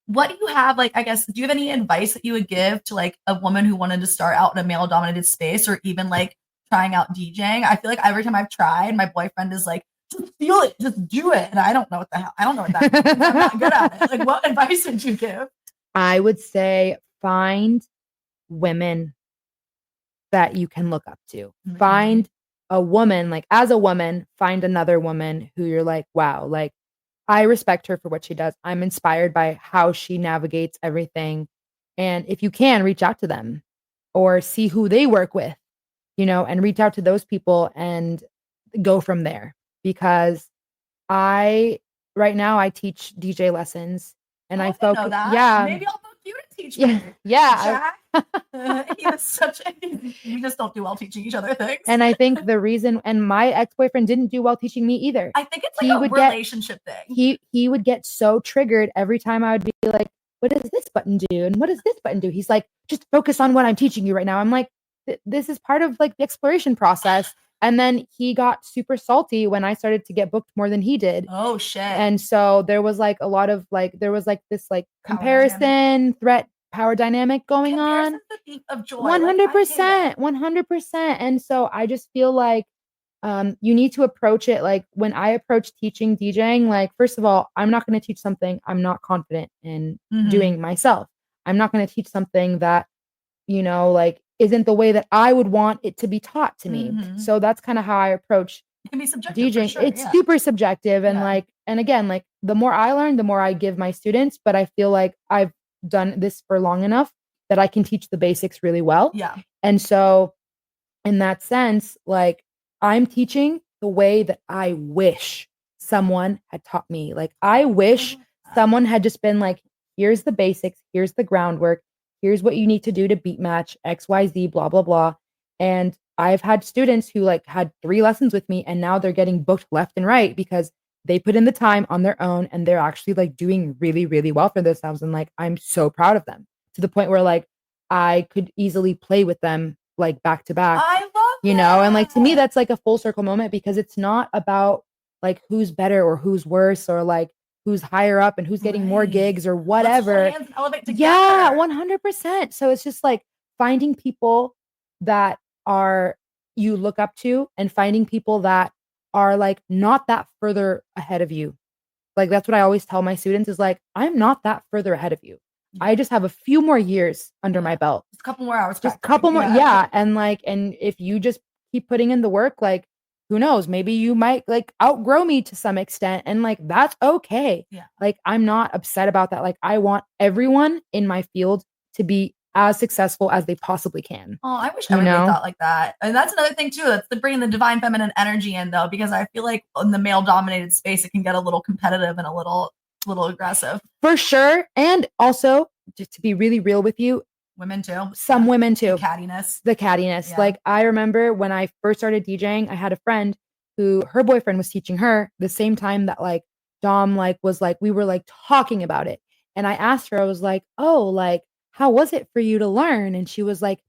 What do you have, like, I guess, do you have any advice that you would give to like a woman who wanted to start out in a male dominated space, or even like trying out DJing? I feel like every time I've tried, my boyfriend is like, just feel it, just do it. And I don't know what the hell, I don't know what that means. I'm not good at it. Like, what advice would you give? I would say find women that you can look up to. Mm-hmm. Find a woman, like as a woman, find another woman who you're like, wow, like I respect her for what she does. I'm inspired by how she navigates everything. And if you can, reach out to them or see who they work with, and reach out to those people and go from there. Because right now I teach DJ lessons and I focus. Yeah. Maybe I'll book you to teach me. Yeah. He is we just don't do well teaching each other things. And I think the reason, and my ex-boyfriend didn't do well teaching me either. I think it's like a relationship thing. He would get so triggered every time I would be like, what does this button do? And what does this button do? He's like, just focus on what I'm teaching you right now. I'm like, this is part of like the exploration process. And then he got super salty when I started to get booked more than he did. Oh shit. And so there was like a lot of like, there was like this like comparison threat power dynamic going on. The thief of joy. 100%, 100%. And so I just feel like you need to approach it like when I approach teaching DJing, like first of all, I'm not going to teach something I'm not confident in doing myself. I'm not going to teach something that, like isn't the way that I would want it to be taught to me. So that's kind of how I approach it can be subjective DJing. Sure, it's super subjective. And like, and again, like the more I learn, the more I give my students, but I feel like I've done this for long enough that I can teach the basics really well. Yeah. And so in that sense, like I'm teaching the way that I wish someone had taught me. Like I wish someone had just been like, here's the basics, here's the groundwork, here's what you need to do to beat match XYZ, blah, blah, blah. And I've had students who like had 3 lessons with me and now they're getting booked left and right because they put in the time on their own and they're actually like doing really, really well for themselves. And like, I'm so proud of them to the point where like I could easily play with them like back to back. I love that. And like to me, that's like a full circle moment because it's not about like who's better or who's worse or like who's higher up and who's getting more gigs or whatever. Yeah, 100%. So it's just like finding people that you look up to and finding people that are like not that further ahead of you. Like that's what I always tell my students is like, I'm not that further ahead of you. I just have a few more years under my belt. Just a couple more hours. Just a couple more. Yeah. And like, and if you just keep putting in the work, like who knows, maybe you might like outgrow me to some extent. And like, that's okay. Yeah. Like, I'm not upset about that. Like, I want everyone in my field to be as successful as they possibly can. Oh, I wish You everybody know? thought like that. And that's another thing too. That's the bringing the divine feminine energy in though, because I feel like in the male dominated space, it can get a little competitive and a little aggressive. For sure. And also, just to be really real with you, Women too. some women too. The cattiness. The cattiness. Yeah. Like, I remember when I first started DJing, I had a friend who her boyfriend was teaching her the same time that like Dom like was like we were like talking about it. And I asked her, I was like, "Oh, like how was it for you to learn?" And she was like,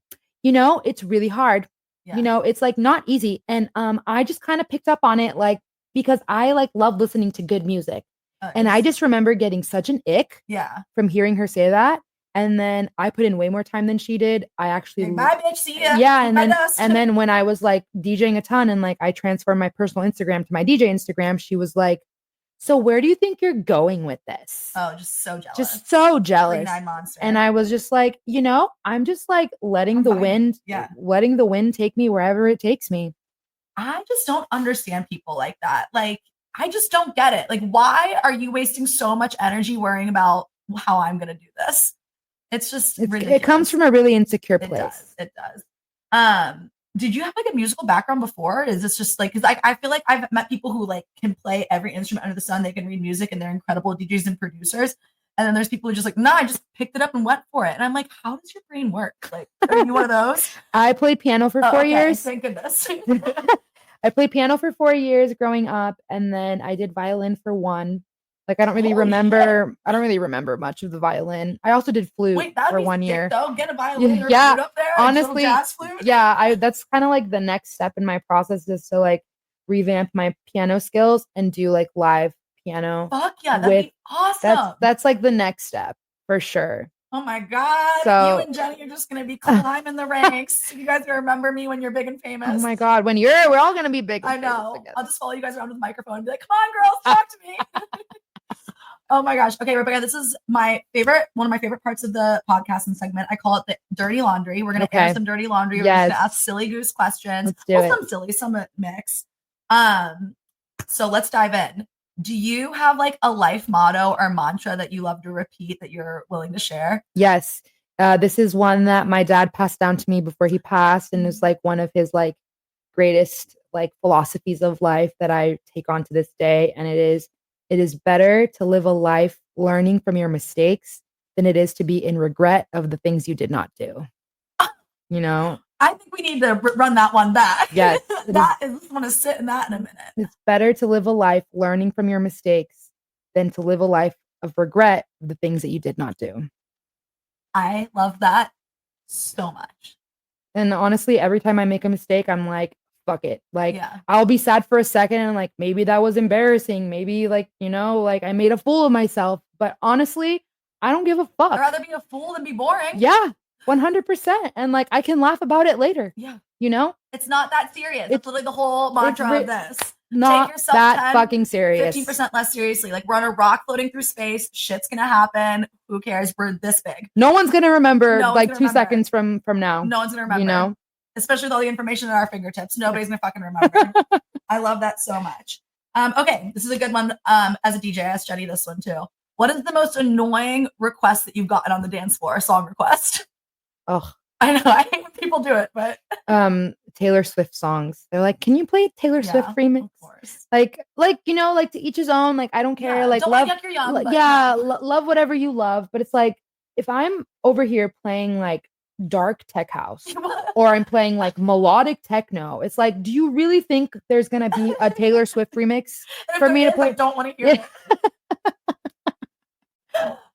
it's really hard. Yeah. It's like not easy. And I just kind of picked up on it like because I like love listening to good music. And I just remember getting such an ick from hearing her say that. And then I put in way more time than she did. I actually bye bitch, see ya. Yeah, and then when I was like DJing a ton and like I transformed my personal Instagram to my DJ Instagram, she was like, "So where do you think you're going with this?" Oh, just so jealous. Just so jealous. 39 monster. And I was just like, I'm just like letting the wind take me wherever it takes me. I just don't understand people like that. Like, I just don't get it. Like, why are you wasting so much energy worrying about how I'm going to do this? It's just ridiculous. It comes from a really insecure place. It does. Did you have like a musical background before? Is this just like, because I feel like I've met people who like can play every instrument under the sun. They can read music and they're incredible DJs and producers. And then there's people who are just like, no, I just picked it up and went for it. And I'm like, how does your brain work? Like, are you one of those? I played piano for 4 years. Thank goodness. I played piano for 4 years growing up. And then I did violin for 1. Like, I don't really remember much of the violin. I also did flute for 1 year. Though. Get a violin or flute up there. Honestly, jazz flute. Yeah, that's kind of like the next step in my process is to like revamp my piano skills and do like live piano. Fuck yeah, that'd be awesome. That's like the next step for sure. Oh my God. So, you and Jenny are just going to be climbing the ranks. You guys going to remember me when you're big and famous. Oh my God. We're all going to be big and famous. I know. I'll just follow you guys around with a microphone and be like, come on, girls, talk to me. Oh my gosh. Okay, Rebecca, this is one of my favorite parts of the podcast and segment. I call it the dirty laundry. We're going to air some dirty laundry. We're going to ask silly goose questions. Some silly, some mix. So let's dive in. Do you have like a life motto or mantra that you love to repeat that you're willing to share? Yes. This is one that my dad passed down to me before he passed and is like one of his like greatest like philosophies of life that I take on to this day. And it is better to live a life learning from your mistakes than it is to be in regret of the things you did not do. I think we need to run that one back. Yes. I just want to sit in that in a minute. It's better to live a life learning from your mistakes than to live a life of regret of the things that you did not do. I love that so much. And honestly, every time I make a mistake, I'm like, fuck it. Like, I'll be sad for a second and like, maybe that was embarrassing. Maybe like, like I made a fool of myself. But honestly, I don't give a fuck. I'd rather be a fool than be boring. Yeah, 100%. And like, I can laugh about it later. Yeah. It's not that serious. It's literally the whole mantra of this. Not take yourself that fucking serious. 15% less seriously. Like, we're on a rock floating through space. Shit's gonna happen. Who cares? We're this big. No one's gonna remember 2 seconds from now. No one's gonna remember. Especially with all the information at our fingertips. Nobody's gonna fucking remember. I love that so much. Okay, this is a good one. As a DJ, I asked Jenny this one too. What is the most annoying request that you've gotten on the dance floor? A song request. Oh, I know. I hate when people do it, but Taylor Swift songs. They're like, can you play Taylor Swift remix? Of course. Like like to each his own. Like, I don't care. Like, don't love. You're young, love whatever you love. But it's like if I'm over here playing like dark tech house or I'm playing like melodic techno, it's like, do you really think there's gonna be a Taylor Swift remix for me to play? I don't want to hear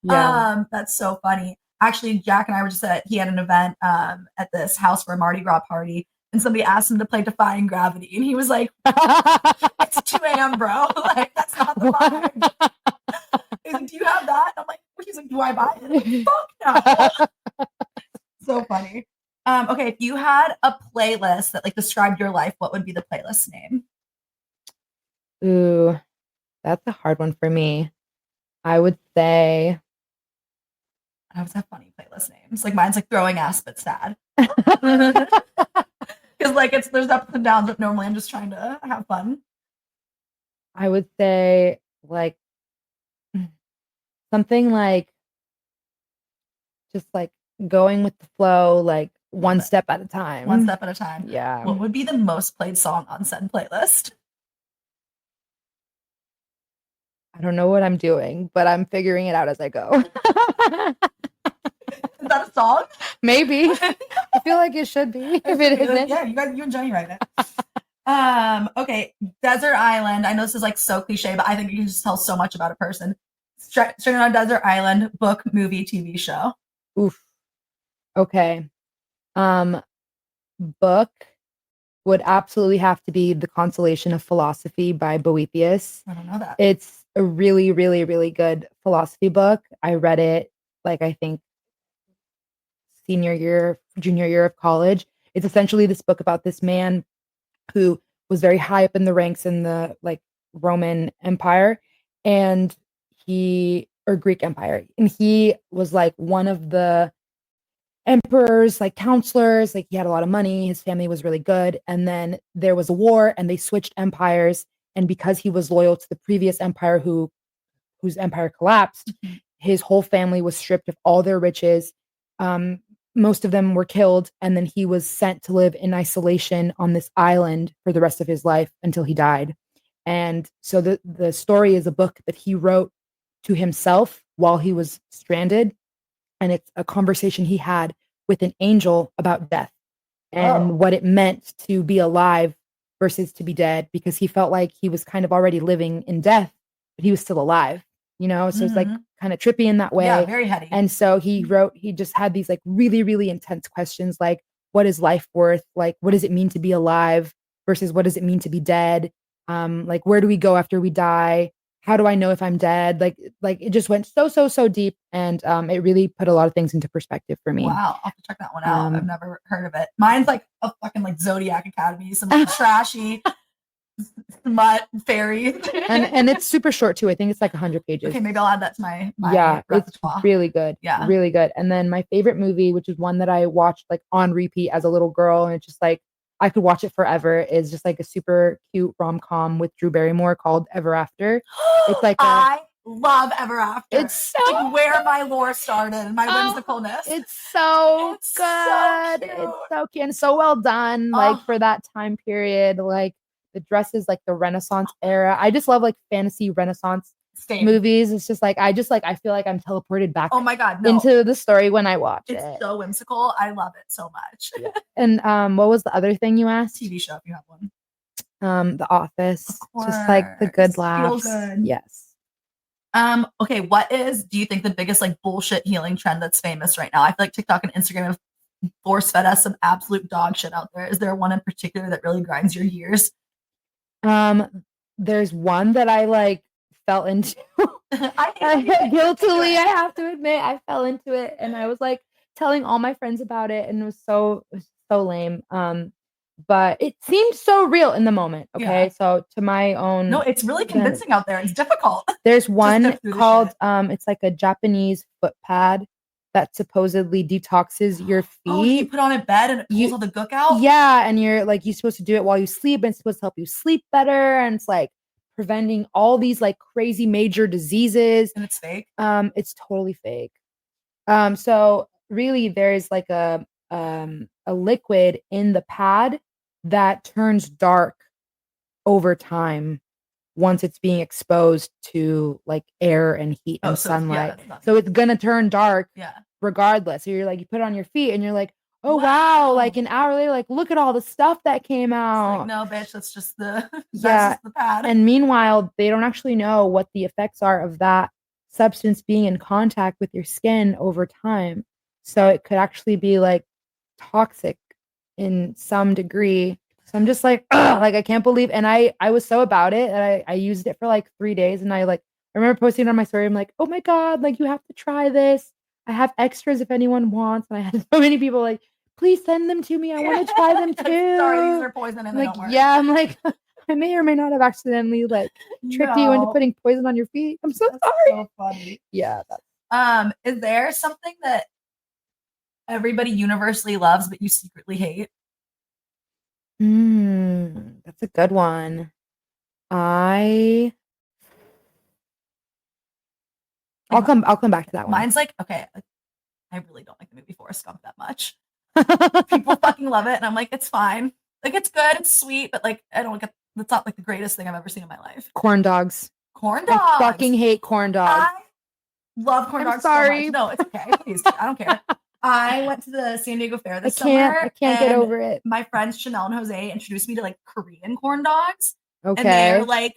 it. That's so funny. Actually, Jack and I were just he had an event at this house for a Mardi Gras party, and somebody asked him to play Defying Gravity, and he was like, it's 2 a.m., bro. Like, that's not the vibe. He's like, do you have that? I'm like, he's like, do I buy it? Fuck no. So funny. Okay, if you had a playlist that like described your life, what would be the playlist name? Ooh, that's a hard one for me. I would say I always have funny playlist names. Like, mine's like Throwing Ass But Sad. Because like there's ups and downs, but normally I'm just trying to have fun. I would say like something like just like going with the flow, like one step at a time. One step at a time. Yeah. What would be the most played song on said playlist? I don't know what I'm doing, but I'm figuring it out as I go. Is that a song? Maybe. I feel like it should be. If it isn't. Yeah, you and Jenny write it. Okay, Desert Island. I know this is like so cliche, but I think you can just tell so much about a person. Stranded on Desert Island, book, movie, TV show. Oof. Okay. Book would absolutely have to be The Consolation of Philosophy by Boethius. I don't know that. It's a really, really, really good philosophy book. I read it like I think junior year of college. It's essentially this book about this man who was very high up in the ranks in the like Roman Empire and or Greek Empire. And he was like one of the emperor's like counselors, like he had a lot of money, his family was really good, and then there was a war and they switched empires, and because he was loyal to the previous empire whose empire collapsed, his whole family was stripped of all their riches. Most of them were killed, and then he was sent to live in isolation on this island for the rest of his life until he died. And so the story is a book that he wrote to himself while he was stranded, and it's a conversation he had with an angel about death and what it meant to be alive versus to be dead, because he felt like he was kind of already living in death, but he was still alive, you know? So it's like kind of trippy in that way. Yeah, very heady. And so he just had these like really, really intense questions like, what is life worth? Like, what does it mean to be alive versus what does it mean to be dead? Like, where do we go after we die? How do I know if I'm dead? Like it just went so deep, and it really put a lot of things into perspective for me. Wow, I'll have to check that one out. I've never heard of it. Mine's like a fucking like Zodiac Academy, some trashy smut fairy. and it's super short too. I think it's like 100 pages. Okay, maybe I'll add that to my yeah, repertoire. It's really good. Yeah, really good. And then my favorite movie, which is one that I watched like on repeat as a little girl, and it's just like I could watch it forever, is just like a super cute rom-com with Drew Barrymore called Ever After. It's like I love Ever After. It's so like where my lore started and my whimsicalness. It's so good. So it's so cute and so well done. Like for that time period, like the dresses, like the Renaissance era. I just love like fantasy Renaissance movies. It's just like I feel like I'm teleported back. Oh my god, into the story when I watch it. It's so whimsical. I love it so much. Yeah. And what was the other thing you asked? TV show if you have one. The Office. Just like the good laughs. Feel good. Yes. Okay, do you think the biggest like bullshit healing trend that's famous right now? I feel like TikTok and Instagram have force fed us some absolute dog shit out there. Is there one in particular that really grinds your gears? There's one that I like fell into. Guiltily, I have to admit, I fell into it, and I was like telling all my friends about it, and it was so lame. But it seemed so real in the moment. Okay, so to my own, no, it's really convincing out there. It's difficult. There's one called it's like a Japanese foot pad that supposedly detoxes your feet. Oh, you put on a bed and it pulls all the gook out? Yeah, and you're supposed to do it while you sleep, and it's supposed to help you sleep better, and it's like preventing all these like crazy major diseases. And it's fake? It's totally fake. So really there's like a liquid in the pad that turns dark over time once it's being exposed to like air and heat and sunlight. So it's gonna turn dark regardless. So you're like, you put it on your feet and you're like, oh wow, like an hour later, like look at all the stuff that came out. Like, no, bitch, that's just the just the pad. And meanwhile, they don't actually know what the effects are of that substance being in contact with your skin over time. So it could actually be like toxic in some degree. So I'm just like, like I can't believe. And I was so about it, and I used it for like 3 days, and I remember posting it on my story. I'm like, oh my god, like you have to try this. I have extras if anyone wants. And I had so many people like, please send them to me. I want to try them too. Sorry, these are poison and they don't work. Yeah, I'm like, I may or may not have accidentally like tricked you into putting poison on your feet. I'm so sorry. So funny. Yeah. Is there something that everybody universally loves but you secretly hate? That's a good one. I Like, I'll come back to that one. mine's like, okay, I really don't like the movie Forrest Gump that much. People fucking love it, and I'm like, it's fine. Like, it's good, it's sweet, but like, I don't get. It's not like the greatest thing I've ever seen in my life. Corn dogs. Corn I dogs. fucking hate corn dogs. I love corn I'm dogs sorry. so much. No, it's okay. Please, I don't care. I went to the San Diego Fair this summer. I can't get over it. My friends Chanel and Jose introduced me to like Korean corn dogs. Okay. And they're like,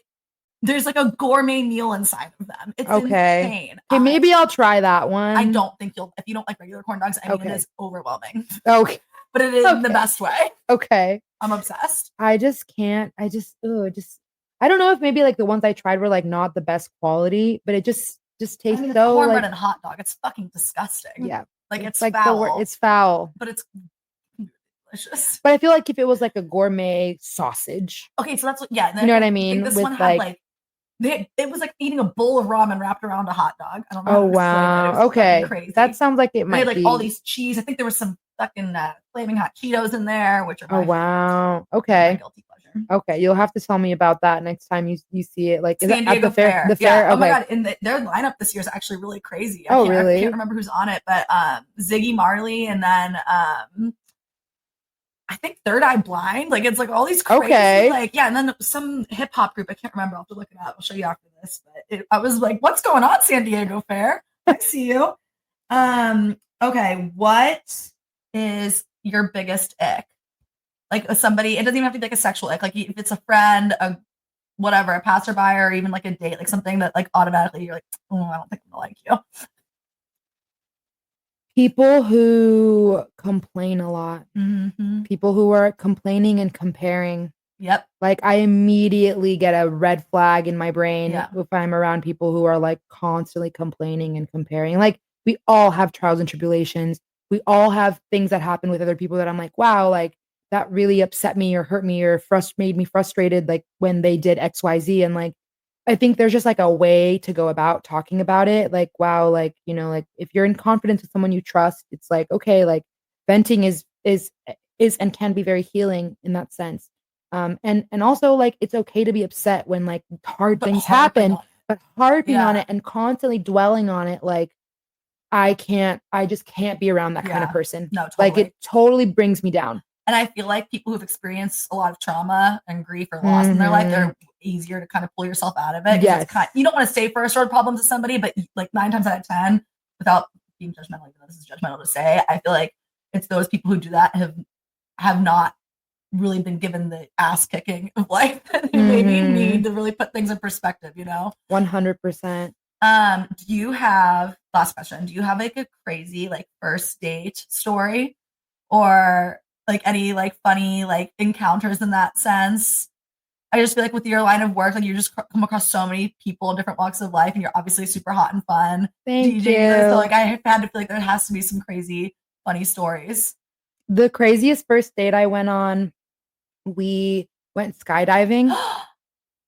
there's like a gourmet meal inside of them. It's insane. Okay, maybe I'll try that one. I don't think if you don't like regular corn dogs, I mean, it is overwhelming. Okay. But it is in the best way. Okay. I'm obsessed. I just can't. I don't know if maybe like the ones I tried were like not the best quality, but it just tastes it's so cornbread like and hot dog. It's fucking disgusting. Yeah. Like it's like foul. It's foul. But it's delicious. But I feel like if it was like a gourmet sausage. Okay, so that's what, yeah. You know what I mean? This one had like it was like eating a bowl of ramen wrapped around a hot dog. I don't know. Oh wow. Okay. Crazy. That sounds like it might be. Like all these cheese. I think there was some fucking flaming hot Cheetos in there, which are wow. Okay. my guilty pleasure. Okay, you'll have to tell me about that next time you see it. Like, is San Diego at the fair? The fair. Yeah. Okay. Oh my god! And their lineup this year is actually really crazy. Really? I can't remember who's on it, but Ziggy Marley, and then I think Third Eye Blind. Like it's like all these crazy, like and then some hip hop group. I can't remember. I'll have to look it up. I'll show you after this. But I was like, what's going on, San Diego Fair? I see you. Okay, what is your biggest ick? Like somebody, it doesn't even have to be like a sexual ick. Like if it's a friend, a whatever, a passerby, or even like a date, like something that like automatically you're like, oh, I don't think I'm gonna like you. People who complain a lot. Mm-hmm. People who are complaining and comparing. Yep. Like I immediately get a red flag in my brain if I'm around people who are like constantly complaining and comparing. Like we all have trials and tribulations. We all have things that happen with other people that I'm like, wow, like that really upset me or hurt me or made me frustrated, like when they did XYZ. And like, I think there's just like a way to go about talking about it. Like, wow, like, you know, like if you're in confidence with someone you trust, it's like, okay, like venting is and can be very healing in that sense. And also like, it's okay to be upset when like hard things happen, but harping on it and constantly dwelling on it, like, I just can't be around that kind of person. No, totally. Like it totally brings me down. And I feel like people who've experienced a lot of trauma and grief or loss in their life, they're easier to kind of pull yourself out of it. Yes. You don't want to say first order problems to somebody, but like 9 times out of 10, without being judgmental, even though this is judgmental to say, I feel like it's those people who do that have not really been given the ass kicking of life that they maybe need to really put things in perspective, you know? 100%. Do you have, last question, do you have like a crazy like first date story or like any like funny like encounters in that sense? I just feel like with your line of work, like you just come across so many people in different walks of life, and you're obviously super hot and fun. Thank you. So like I had to feel like there has to be some crazy funny stories. The craziest first date I went on, we went skydiving.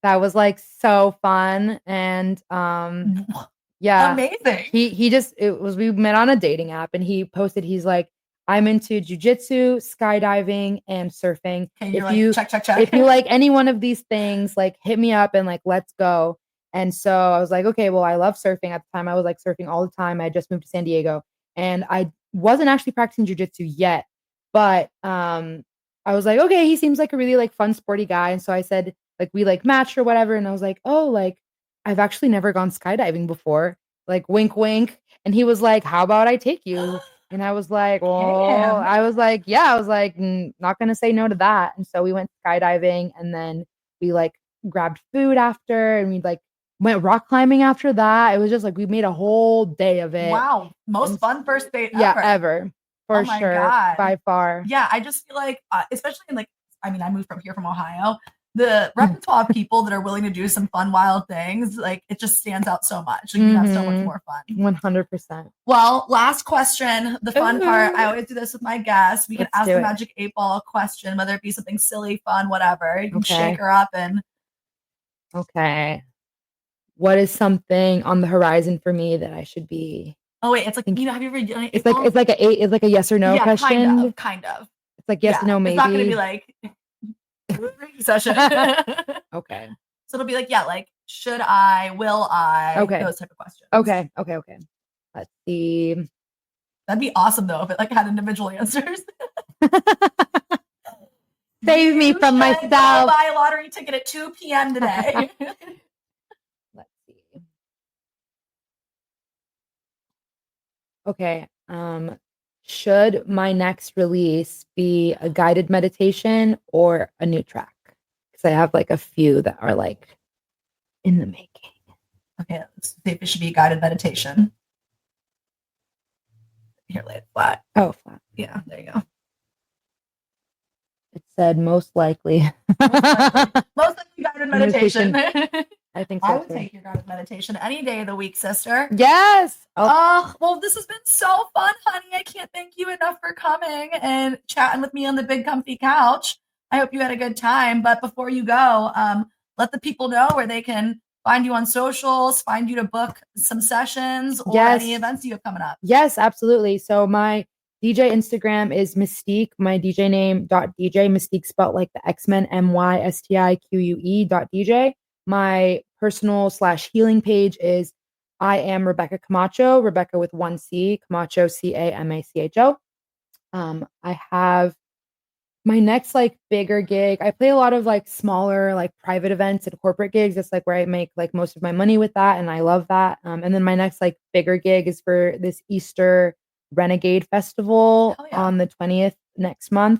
That was like so fun. And yeah, amazing. We met on a dating app, and he posted, he's like, I'm into jujitsu, skydiving, and surfing. Check. If you like any one of these things, like hit me up and like let's go. And so I was like, okay, well, I love surfing. At the time, I was like surfing all the time. I just moved to San Diego, and I wasn't actually practicing jujitsu yet, but I was like, okay, he seems like a really like fun, sporty guy. And so I said, like, we like matched or whatever. And I was like, oh, like I've actually never gone skydiving before. Like wink, wink. And he was like, how about I take you? And I was like, well, not going to say no to that. And so we went skydiving, and then we like grabbed food after, and we like went rock climbing after that. It was just like, we made a whole day of it. Wow. Most fun first date ever. Yeah, ever. For sure. God. By far. Yeah. I just feel like, especially in like, I mean, I moved from Ohio. The repertoire of people that are willing to do some fun, wild things, like it just stands out so much. Like you have so much more fun. 100%. Well, last question, the fun part. I always do this with my guests. We can ask the Magic 8 Ball question, whether it be something silly, fun, whatever. You can shake her up and. Okay. What is something on the horizon for me that I should be? Oh wait, it's like, you know, have you ever done it? It's like a yes or no question. Kind of. It's like yes or no, maybe. It's not going to be like Reiki session. Okay. So it'll be like, yeah, like, should I, will I, Okay. those type of questions. Okay. Let's see. That'd be awesome though if it like had individual answers. Save me from Go myself. buy a lottery ticket at 2 p.m. today. Let's see. Okay. Should my next release be a guided meditation or a new track? Because I have like a few that are like in the making. Okay, let's see if it should be a guided meditation. Here, lay it flat. Oh, flat. Yeah, there you go. It said most likely. Most likely guided meditation. I think so. I would take your guided meditation any day of the week, sister. Yes. Oh, well, this has been so fun, honey. I can't thank you enough for coming and chatting with me on the big comfy couch. I hope you had a good time. But before you go, let the people know where they can find you on socials, find you to book some sessions or any events you have coming up. Yes, absolutely. So my DJ Instagram is Mystique, my DJ name .dj, Mystique spelled like the X-Men, MYSTIQUE.DJ. My personal / healing page is I am Rebeca Camacho, Rebeca with 1 C, Camacho, CAMACHO. I have my next like bigger gig. I play a lot of like smaller like private events and corporate gigs. That's like where I make like most of my money with that, and I love that. And then my next like bigger gig is for this Easter Renegade Festival on the 20th next month.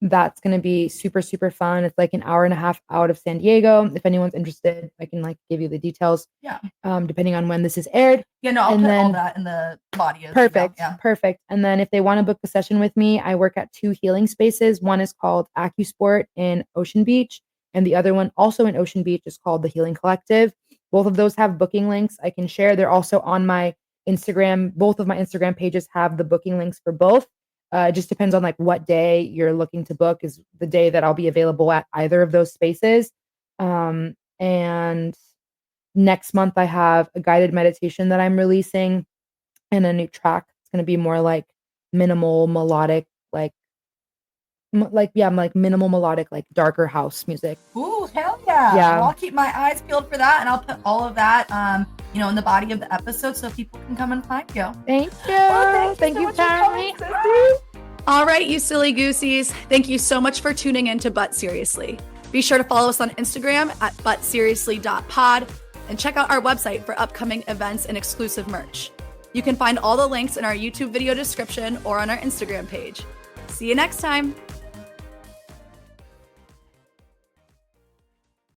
That's going to be super, super fun. It's like an hour and a half out of San Diego. If anyone's interested, I can like give you the details. Yeah. Depending on when this is aired. Yeah, no, I'll put all that in the body. Perfect. Perfect. And then if they want to book a session with me, I work at 2 healing spaces. One is called AcuSport in Ocean Beach, and the other one also in Ocean Beach is called the Healing Collective. Both of those have booking links I can share. They're also on my Instagram. Both of my Instagram pages have the booking links for both. It just depends on like what day you're looking to book is the day that I'll be available at either of those spaces. And next month I have a guided meditation that I'm releasing and a new track. It's going to be more like minimal melodic, like minimal melodic, like darker house music. Ooh, hell yeah. Well, I'll keep my eyes peeled for that, and I'll put all of that, in the body of the episode so people can come and find you. Thank you. Well, thank you for having me. All right, you silly goosies. Thank you so much for tuning in to But Seriously. Be sure to follow us on Instagram at butseriously.pod and check out our website for upcoming events and exclusive merch. You can find all the links in our YouTube video description or on our Instagram page. See you next time.